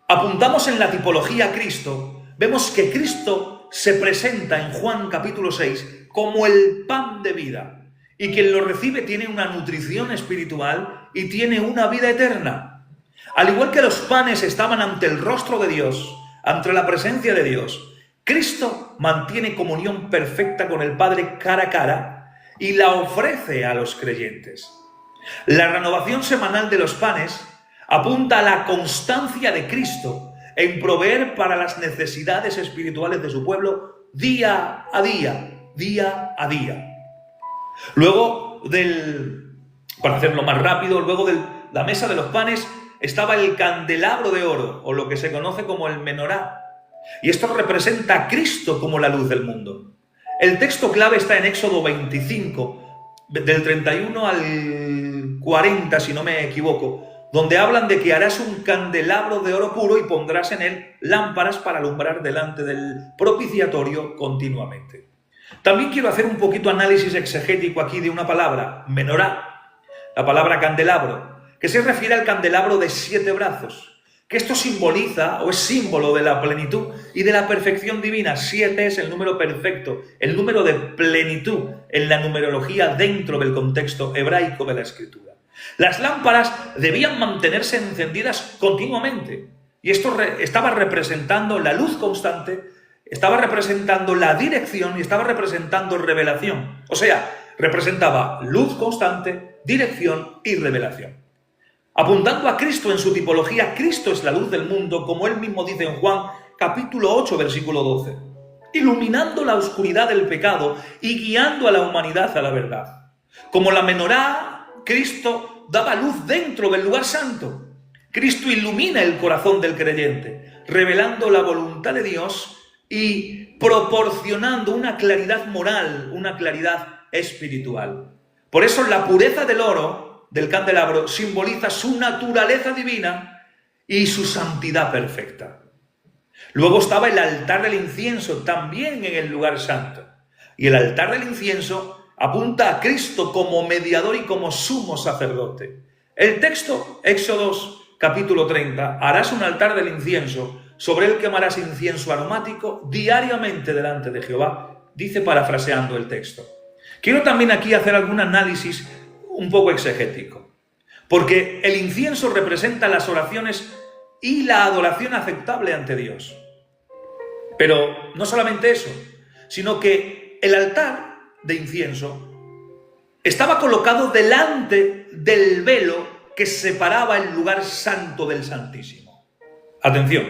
A: apuntamos en la tipología a Cristo, vemos que Cristo se presenta en Juan capítulo 6 como el pan de vida, y quien lo recibe tiene una nutrición espiritual y tiene una vida eterna. Al igual que los panes estaban ante el rostro de Dios, ante la presencia de Dios, Cristo mantiene comunión perfecta con el Padre cara a cara y la ofrece a los creyentes. La renovación semanal de los panes apunta a la constancia de Cristo en proveer para las necesidades espirituales de su pueblo día a día, día a día. Luego para hacerlo más rápido, luego de la mesa de los panes estaba el candelabro de oro, o lo que se conoce como el menorá. Y esto representa a Cristo como la luz del mundo. El texto clave está en Éxodo 25, del 31 al 40, si no me equivoco, donde hablan de que harás un candelabro de oro puro y pondrás en él lámparas para alumbrar delante del propiciatorio continuamente. También quiero hacer un poquito análisis exegético aquí de una palabra, menorá, la palabra candelabro, que se refiere al candelabro de 7 brazos, que esto simboliza o es símbolo de la plenitud y de la perfección divina. 7 es el número perfecto, el número de plenitud en la numerología dentro del contexto hebraico de la Escritura. Las lámparas debían mantenerse encendidas continuamente, y esto estaba representando la luz constante, estaba representando la dirección y estaba representando revelación. O sea, representaba luz constante, dirección y revelación. Apuntando a Cristo en su tipología, Cristo es la luz del mundo, como él mismo dice en Juan capítulo 8, versículo 12, iluminando la oscuridad del pecado y guiando a la humanidad a la verdad. Como la menorá, Cristo daba luz dentro del lugar santo. Cristo ilumina el corazón del creyente, revelando la voluntad de Dios y proporcionando una claridad moral, una claridad espiritual. Por eso la pureza del oro, del candelabro, simboliza su naturaleza divina y su santidad perfecta. Luego estaba el altar del incienso, también en el lugar santo. Y el altar del incienso apunta a Cristo como mediador y como sumo sacerdote. El texto, Éxodo capítulo 30, harás un altar del incienso, sobre él quemarás incienso aromático diariamente delante de Jehová, dice parafraseando el texto. Quiero también aquí hacer algún análisis un poco exegético, porque el incienso representa las oraciones y la adoración aceptable ante Dios. Pero no solamente eso, sino que el altar de incienso estaba colocado delante del velo que separaba el lugar santo del Santísimo. Atención.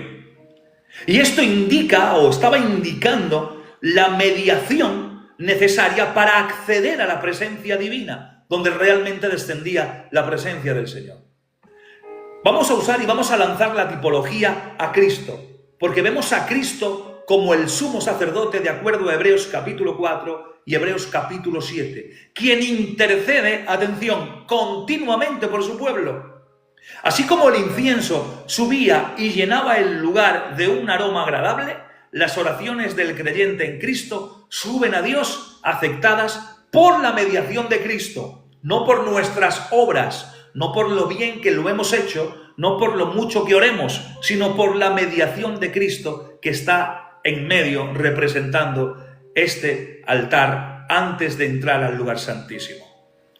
A: Y esto indica, o estaba indicando, la mediación necesaria para acceder a la presencia divina, donde realmente descendía la presencia del Señor. Vamos a usar y vamos a lanzar la tipología a Cristo, porque vemos a Cristo como el sumo sacerdote de acuerdo a Hebreos capítulo 4 y Hebreos capítulo 7, quien intercede, atención, continuamente por su pueblo. Así como el incienso subía y llenaba el lugar de un aroma agradable, las oraciones del creyente en Cristo suben a Dios aceptadas por la mediación de Cristo, no por nuestras obras, no por lo bien que lo hemos hecho, no por lo mucho que oremos, sino por la mediación de Cristo que está en medio representando este altar antes de entrar al lugar santísimo.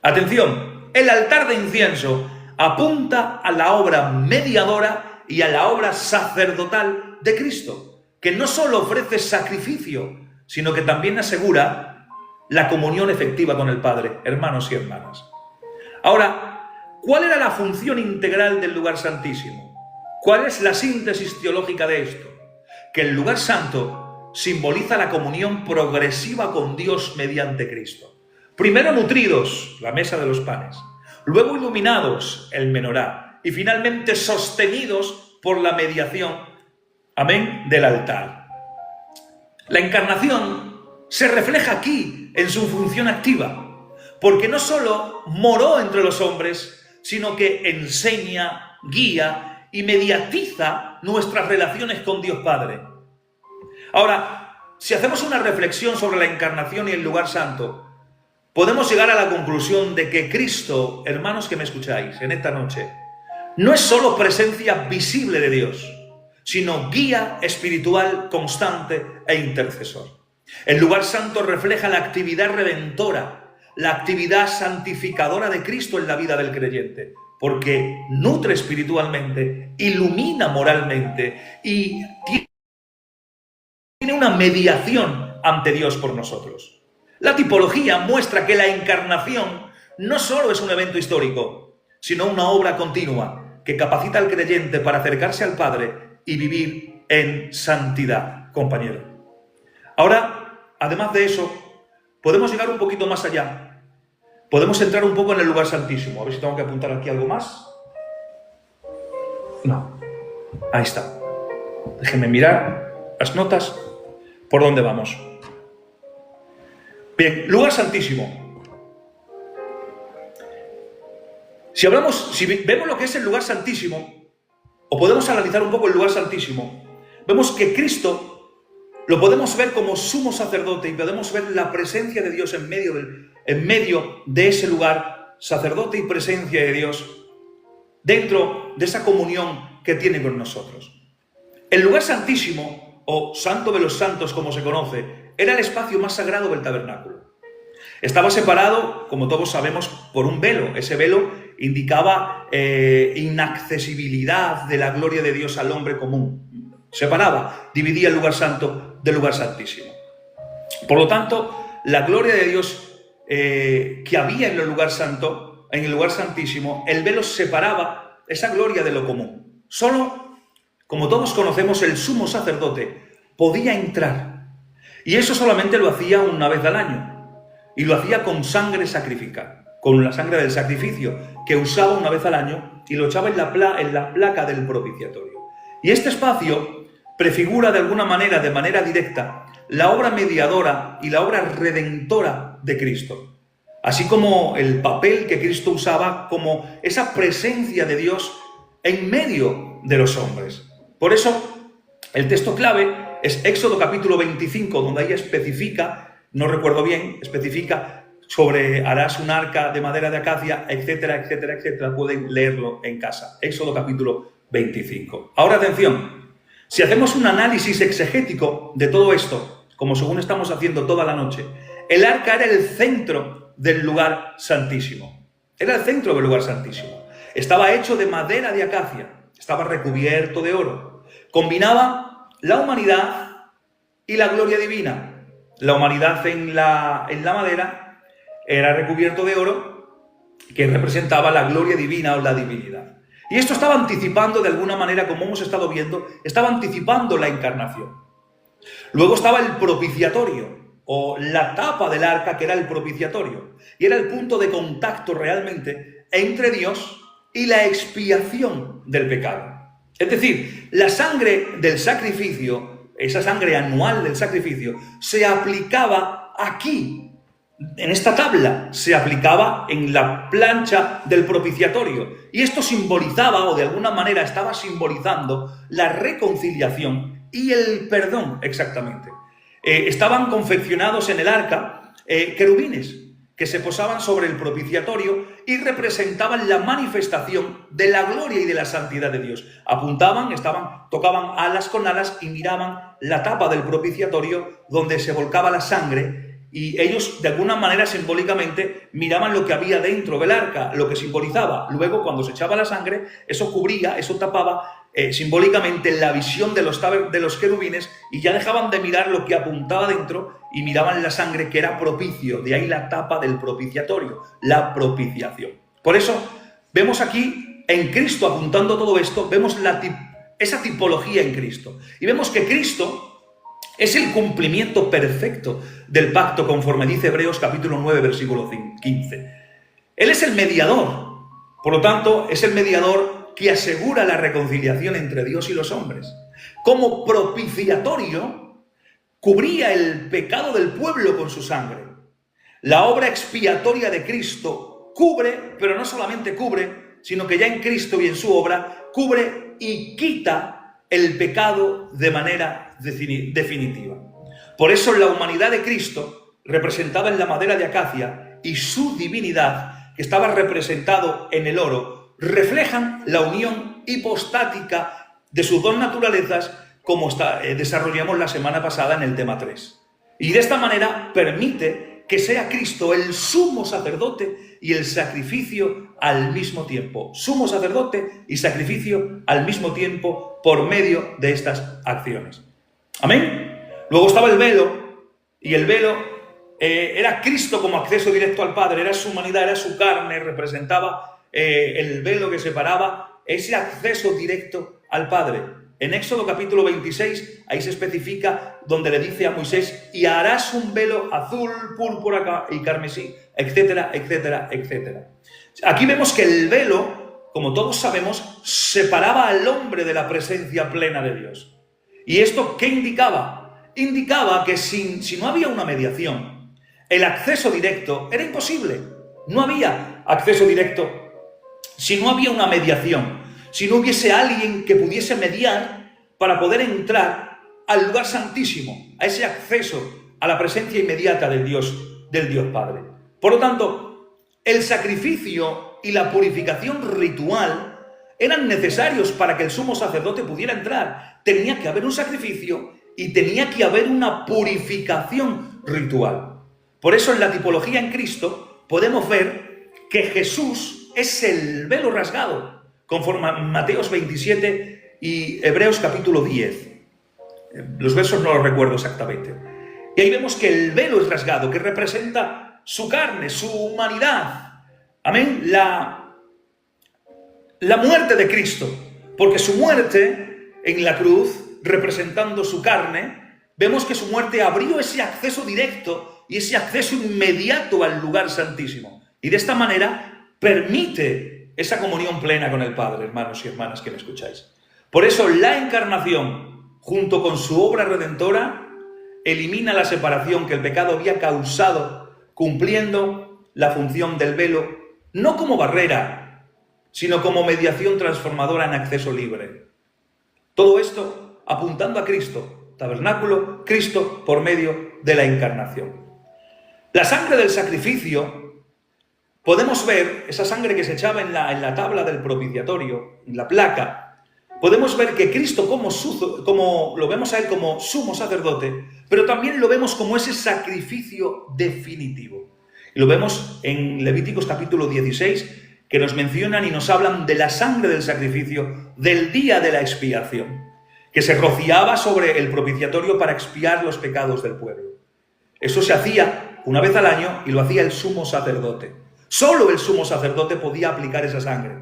A: Atención, el altar de incienso apunta a la obra mediadora y a la obra sacerdotal de Cristo, que no solo ofrece sacrificio, sino que también asegura la comunión efectiva con el Padre, hermanos y hermanas. Ahora, ¿cuál era la función integral del lugar santísimo? ¿Cuál es la síntesis teológica de esto? Que el lugar santo simboliza la comunión progresiva con Dios mediante Cristo. Primero nutridos, la mesa de los panes. Luego iluminados, el menorá. Y finalmente sostenidos por la mediación, amén, del altar. La encarnación se refleja aquí en su función activa, porque no solo moró entre los hombres, sino que enseña, guía y mediatiza nuestras relaciones con Dios Padre. Ahora, si hacemos una reflexión sobre la encarnación y el lugar santo, podemos llegar a la conclusión de que Cristo, hermanos que me escucháis en esta noche, no es solo presencia visible de Dios, sino guía espiritual constante e intercesor. El lugar santo refleja la actividad redentora, la actividad santificadora de Cristo en la vida del creyente, porque nutre espiritualmente, ilumina moralmente y tiene una mediación ante Dios por nosotros. La tipología muestra que la encarnación no solo es un evento histórico, sino una obra continua que capacita al creyente para acercarse al Padre y vivir en santidad, compañero. Ahora, además de eso, podemos llegar un poquito más allá. Podemos entrar un poco en el lugar santísimo. A ver si tengo que apuntar aquí algo más. No. Ahí está. Déjenme mirar las notas. ¿Por dónde vamos? Bien, lugar santísimo. Si vemos lo que es el lugar santísimo, o podemos analizar un poco el lugar santísimo, vemos que Cristo lo podemos ver como sumo sacerdote y podemos ver la presencia de Dios en medio de ese lugar, sacerdote y presencia de Dios, dentro de esa comunión que tiene con nosotros. El lugar santísimo, o santo de los santos como se conoce, era el espacio más sagrado del tabernáculo. Estaba separado, como todos sabemos, por un velo. Ese velo indicaba inaccesibilidad de la gloria de Dios al hombre común. Separaba, dividía el lugar santo del lugar santísimo. Por lo tanto, la gloria de Dios que había en el lugar santo, en el lugar santísimo, el velo separaba esa gloria de lo común. Solo, como todos conocemos, el sumo sacerdote podía entrar. Y eso solamente lo hacía una vez al año. Y lo hacía con sangre sacrificada, con la sangre del sacrificio, que usaba una vez al año y lo echaba en la placa del propiciatorio. Y este espacio prefigura de alguna manera, de manera directa, la obra mediadora y la obra redentora de Cristo, así como el papel que Cristo usaba como esa presencia de Dios en medio de los hombres. Por eso, el texto clave es Éxodo capítulo 25, donde ahí especifica, no recuerdo bien, especifica sobre harás un arca de madera de acacia, etcétera, etcétera, etcétera. Pueden leerlo en casa. Éxodo capítulo 25. Ahora atención, si hacemos un análisis exegético de todo esto, como según estamos haciendo toda la noche, el arca era el centro del lugar santísimo. Era el centro del lugar santísimo. Estaba hecho de madera de acacia estaba recubierto de oro. Combinaba la humanidad y la gloria divina. La humanidad en la madera era recubierto de oro, que representaba la gloria divina o la divinidad. Y esto estaba anticipando de alguna manera, como hemos estado viendo, estaba anticipando la encarnación. Luego estaba el propiciatorio, o la tapa del arca, que era el propiciatorio, y era el punto de contacto realmente entre Dios y la expiación del pecado. Es decir, la sangre del sacrificio, esa sangre anual del sacrificio, se aplicaba aquí, en esta tabla, se aplicaba en la plancha del propiciatorio. Y esto simbolizaba, o de alguna manera estaba simbolizando, la reconciliación y el perdón, exactamente. Estaban confeccionados en el arca querubines que se posaban sobre el propiciatorio y representaban la manifestación de la gloria y de la santidad de Dios. Apuntaban, tocaban alas con alas y miraban la tapa del propiciatorio donde se volcaba la sangre, y ellos de alguna manera simbólicamente miraban lo que había dentro del arca, lo que simbolizaba. Luego, cuando se echaba la sangre, eso cubría, eso tapaba simbólicamente la visión de los querubines, y ya dejaban de mirar lo que apuntaba dentro y miraban la sangre, que era propicio. De ahí la tapa del propiciatorio, la propiciación. Por eso vemos aquí en Cristo, apuntando todo esto, vemos esa tipología en Cristo. Y vemos que Cristo es el cumplimiento perfecto del pacto, conforme dice Hebreos capítulo 9, versículo 15. Él es el mediador, por lo tanto, es el mediador que asegura la reconciliación entre Dios y los hombres. Como propiciatorio, cubría el pecado del pueblo con su sangre. La obra expiatoria de Cristo cubre, pero no solamente cubre, sino que ya en Cristo y en su obra cubre y quita el pecado de manera definitiva. Por eso la humanidad de Cristo, representada en la madera de acacia, y su divinidad, que estaba representado en el oro, reflejan la unión hipostática de sus dos naturalezas, como desarrollamos la semana pasada en el tema 3. Y de esta manera permite que sea Cristo el sumo sacerdote y el sacrificio al mismo tiempo. Sumo sacerdote y sacrificio al mismo tiempo por medio de estas acciones. Amén. Luego estaba el velo, y el velo era Cristo como acceso directo al Padre, era su humanidad, era su carne, representaba el velo que separaba ese acceso directo al Padre. En Éxodo capítulo 26, ahí se especifica, donde le dice a Moisés: y harás un velo azul, púrpura y carmesí, etcétera, etcétera, etcétera. Aquí vemos que el velo, como todos sabemos, separaba al hombre de la presencia plena de Dios. ¿Y esto qué indicaba? Indicaba que si no había una mediación, el acceso directo era imposible. No había acceso directo si no había una mediación. Si no hubiese alguien que pudiese mediar para poder entrar al lugar santísimo, a ese acceso a la presencia inmediata del Dios Padre. Por lo tanto, el sacrificio y la purificación ritual eran necesarios para que el sumo sacerdote pudiera entrar. Tenía que haber un sacrificio y tenía que haber una purificación ritual. Por eso en la tipología en Cristo podemos ver que Jesús es el velo rasgado, conforme a Mateos 27 y Hebreos capítulo 10. Los versos no los recuerdo exactamente. Y ahí vemos que el velo es rasgado, que representa su carne, su humanidad. Amén. La muerte de Cristo. Porque su muerte en la cruz, representando su carne, vemos que su muerte abrió ese acceso directo y ese acceso inmediato al lugar santísimo. Y de esta manera permite esa comunión plena con el Padre, hermanos y hermanas que me escucháis. Por eso la encarnación, junto con su obra redentora, elimina la separación que el pecado había causado, cumpliendo la función del velo, no como barrera, sino como mediación transformadora en acceso libre. Todo esto apuntando a Cristo, tabernáculo, Cristo por medio de la encarnación. La sangre del sacrificio, podemos ver esa sangre que se echaba en la tabla del propiciatorio, en la placa. Podemos ver que Cristo como lo vemos a Él como sumo sacerdote, pero también lo vemos como ese sacrificio definitivo. Y lo vemos en Levíticos capítulo 16, que nos mencionan y nos hablan de la sangre del sacrificio del día de la expiación, que se rociaba sobre el propiciatorio para expiar los pecados del pueblo. Eso se hacía una vez al año y lo hacía el sumo sacerdote. Solo el sumo sacerdote podía aplicar esa sangre.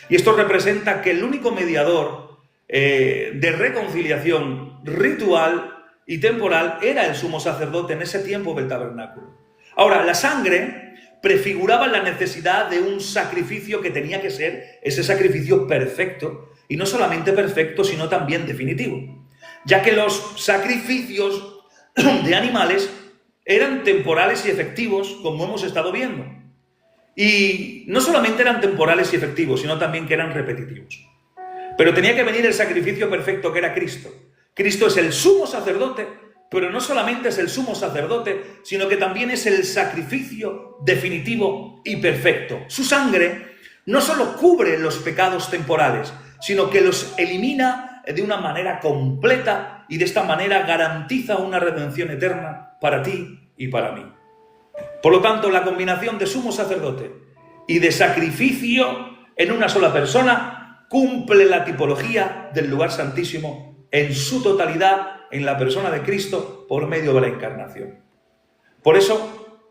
A: Y esto representa que el único mediador de reconciliación ritual y temporal era el sumo sacerdote en ese tiempo del tabernáculo. Ahora, la sangre prefiguraba la necesidad de un sacrificio que tenía que ser ese sacrificio perfecto, y no solamente perfecto, sino también definitivo, ya que los sacrificios de animales eran temporales y efectivos, como hemos estado viendo. Y no solamente eran temporales y efectivos, sino también que eran repetitivos. Pero tenía que venir el sacrificio perfecto, que era Cristo. Cristo es el sumo sacerdote, pero no solamente es el sumo sacerdote, sino que también es el sacrificio definitivo y perfecto. Su sangre no solo cubre los pecados temporales, sino que los elimina de una manera completa y de esta manera garantiza una redención eterna para ti y para mí. Por lo tanto, la combinación de sumo sacerdote y de sacrificio en una sola persona cumple la tipología del lugar santísimo en su totalidad en la persona de Cristo por medio de la encarnación. Por eso,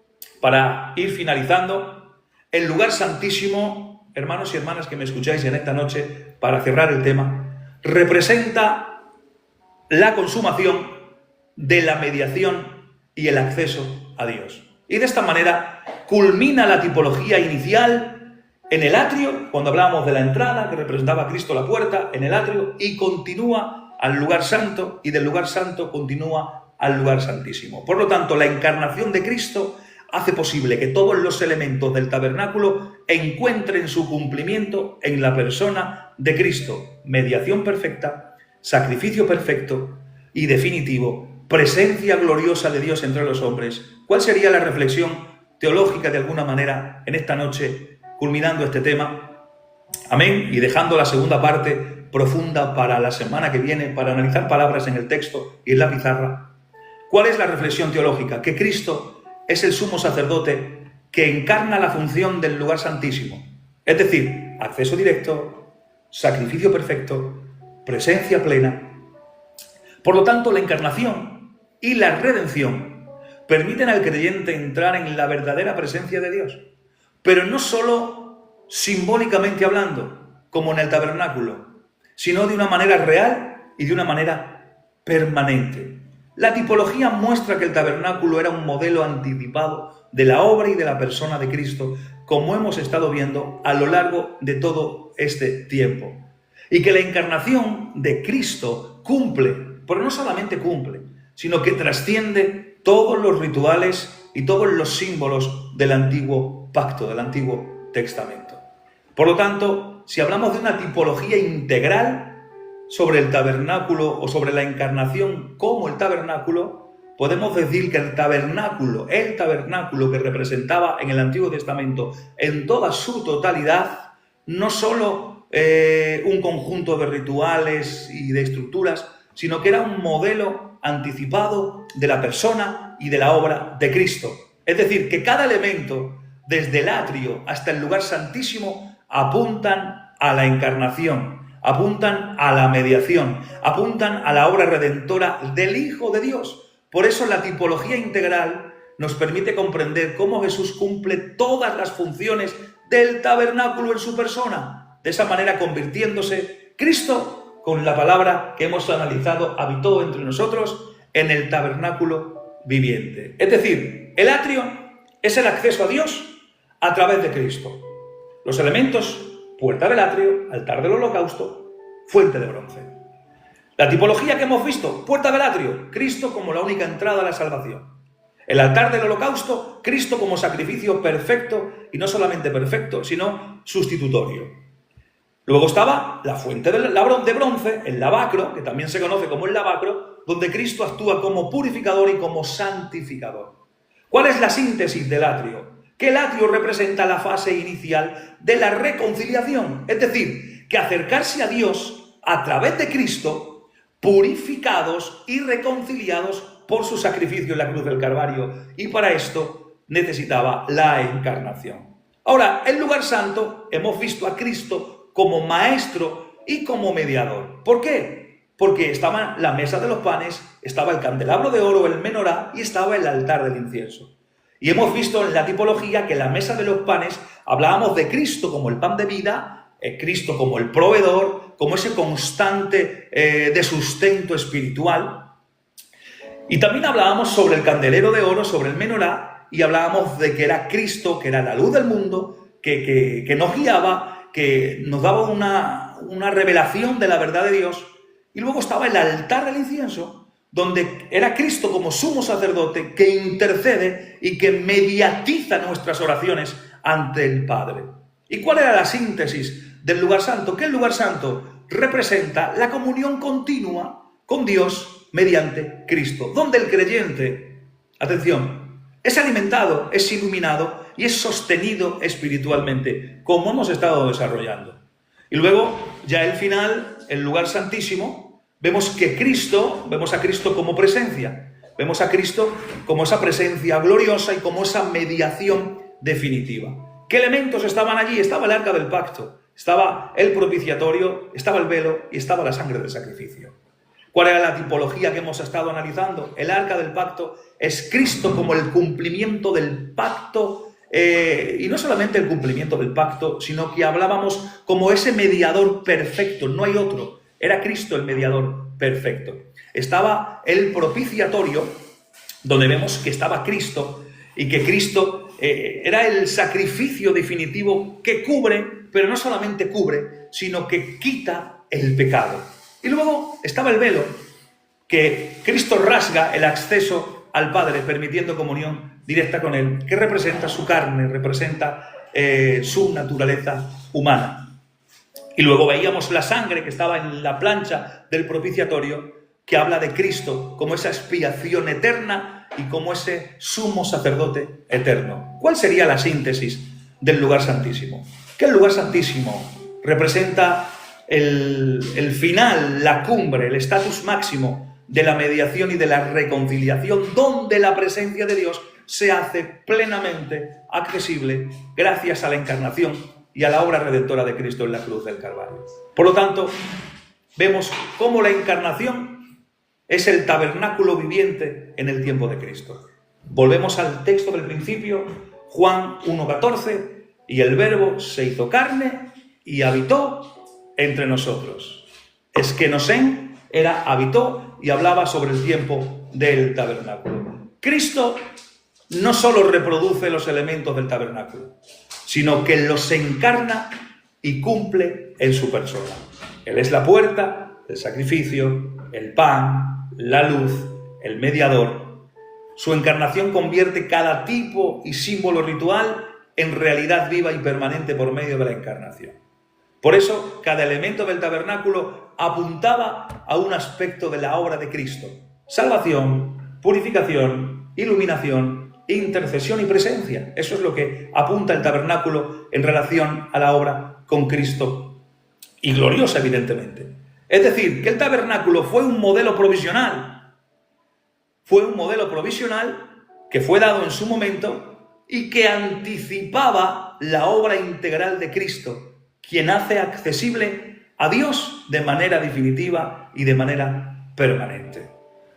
A: para ir finalizando, el lugar santísimo, hermanos y hermanas que me escucháis en esta noche, para cerrar el tema, representa la consumación de la mediación y el acceso a Dios. Y de esta manera culmina la tipología inicial en el atrio, cuando hablábamos de la entrada, que representaba a Cristo la puerta, en el atrio, y continúa al lugar santo, y del lugar santo continúa al lugar santísimo. Por lo tanto, la encarnación de Cristo hace posible que todos los elementos del tabernáculo encuentren su cumplimiento en la persona de Cristo. Mediación perfecta, sacrificio perfecto y definitivo, presencia gloriosa de Dios entre los hombres. ¿Cuál sería la reflexión teológica de alguna manera en esta noche, culminando este tema? Amén. Y dejando la segunda parte profunda para la semana que viene, para analizar palabras en el texto y en la pizarra. ¿Cuál es la reflexión teológica? Que Cristo es el sumo sacerdote que encarna la función del lugar santísimo. Es decir, acceso directo, sacrificio perfecto, presencia plena. Por lo tanto, la encarnación y la redención permiten al creyente entrar en la verdadera presencia de Dios. Pero no solo simbólicamente hablando, como en el tabernáculo, sino de una manera real y de una manera permanente. La tipología muestra que el tabernáculo era un modelo anticipado de la obra y de la persona de Cristo, como hemos estado viendo a lo largo de todo este tiempo. Y que la encarnación de Cristo cumple, pero no solamente cumple, sino que trasciende todos los rituales y todos los símbolos del antiguo pacto, del Antiguo Testamento. Por lo tanto, si hablamos de una tipología integral sobre el tabernáculo o sobre la encarnación como el tabernáculo, podemos decir que el tabernáculo que representaba en el Antiguo Testamento en toda su totalidad, no solo un conjunto de rituales y de estructuras, sino que era un modelo anticipado de la persona y de la obra de Cristo. Es decir, que cada elemento, desde el atrio hasta el lugar santísimo, apuntan a la encarnación, apuntan a la mediación, apuntan a la obra redentora del Hijo de Dios. Por eso la tipología integral nos permite comprender cómo Jesús cumple todas las funciones del tabernáculo en su persona. De esa manera convirtiéndose Cristo, con la palabra que hemos analizado, habitó entre nosotros en el tabernáculo viviente. Es decir, el atrio es el acceso a Dios a través de Cristo. Los elementos: puerta del atrio, altar del holocausto, fuente de bronce. La tipología que hemos visto: puerta del atrio, Cristo como la única entrada a la salvación. El altar del holocausto, Cristo como sacrificio perfecto, y no solamente perfecto, sino sustitutorio. Luego estaba la fuente de bronce, el lavacro, que también se conoce como el lavacro, donde Cristo actúa como purificador y como santificador. ¿Cuál es la síntesis del atrio? Que el atrio representa la fase inicial de la reconciliación, es decir, que acercarse a Dios a través de Cristo, purificados y reconciliados por su sacrificio en la cruz del Calvario, y para esto necesitaba la encarnación. Ahora, en lugar santo hemos visto a Cristo como maestro y como mediador. ¿Por qué? Porque estaba la mesa de los panes, estaba el candelabro de oro, el menorá, y estaba el altar del incienso. Y hemos visto en la tipología que en la mesa de los panes hablábamos de Cristo como el pan de vida, Cristo como el proveedor, como ese constante de sustento espiritual. Y también hablábamos sobre el candelero de oro, sobre el menorá, y hablábamos de que era Cristo, que era la luz del mundo, que nos guiaba, que nos daba una revelación de la verdad de Dios. Y luego estaba el altar del incienso, donde era Cristo como sumo sacerdote que intercede y que mediatiza nuestras oraciones ante el Padre. ¿Y cuál era la síntesis del lugar santo? Que el lugar santo representa la comunión continua con Dios mediante Cristo, donde el creyente, atención, es alimentado, es iluminado y es sostenido espiritualmente, como hemos estado desarrollando. Y luego, ya el final, el lugar santísimo, vemos a Cristo como presencia, vemos a Cristo como esa presencia gloriosa y como esa mediación definitiva. ¿Qué elementos estaban allí? Estaba el arca del pacto, estaba el propiciatorio, estaba el velo y estaba la sangre del sacrificio. ¿Cuál era la tipología que hemos estado analizando? El arca del pacto es Cristo como el cumplimiento del pacto, y no solamente el cumplimiento del pacto, sino que hablábamos como ese mediador perfecto, no hay otro, era Cristo el mediador perfecto. Estaba el propiciatorio, donde vemos que estaba Cristo, y que Cristo era el sacrificio definitivo que cubre, pero no solamente cubre, sino que quita el pecado. Y luego estaba el velo, que Cristo rasga el acceso al Padre, permitiendo comunión directa con Él, que representa su carne, representa su naturaleza humana. Y luego veíamos la sangre que estaba en la plancha del propiciatorio, que habla de Cristo como esa expiación eterna y como ese sumo sacerdote eterno. ¿Cuál sería la síntesis del lugar santísimo? Que el lugar santísimo representa el final, la cumbre, el estatus máximo de la mediación y de la reconciliación, donde la presencia de Dios se hace plenamente accesible gracias a la encarnación y a la obra redentora de Cristo en la cruz del Calvario. Por lo tanto, vemos cómo la encarnación es el tabernáculo viviente en el tiempo de Cristo. Volvemos al texto del principio, Juan 1:14, y el Verbo se hizo carne y habitó entre nosotros. Esquenosen habitó y hablaba sobre el tiempo del tabernáculo. Cristo no solo reproduce los elementos del tabernáculo, sino que los encarna y cumple en su persona. Él es la puerta, el sacrificio, el pan, la luz, el mediador. Su encarnación convierte cada tipo y símbolo ritual en realidad viva y permanente por medio de la encarnación. Por eso, cada elemento del tabernáculo apuntaba a un aspecto de la obra de Cristo: salvación, purificación, iluminación, intercesión y presencia. Eso es lo que apunta el tabernáculo en relación a la obra con Cristo, y gloriosa, evidentemente. Es decir, que el tabernáculo fue un modelo provisional. Fue un modelo provisional que fue dado en su momento y que anticipaba la obra integral de Cristo, quien hace accesible a Dios de manera definitiva y de manera permanente.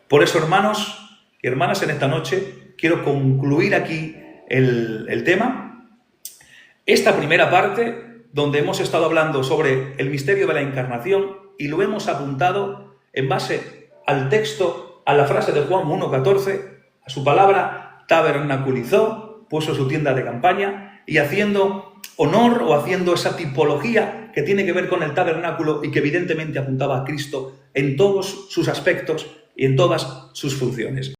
A: Por eso, hermanos y hermanas, en esta noche quiero concluir aquí el tema. Esta primera parte, donde hemos estado hablando sobre el misterio de la encarnación, y lo hemos apuntado en base al texto, a la frase de Juan 1:14, a su palabra, tabernaculizó, puso su tienda de campaña, y haciendo honor o haciendo esa tipología que tiene que ver con el tabernáculo y que evidentemente apuntaba a Cristo en todos sus aspectos y en todas sus funciones.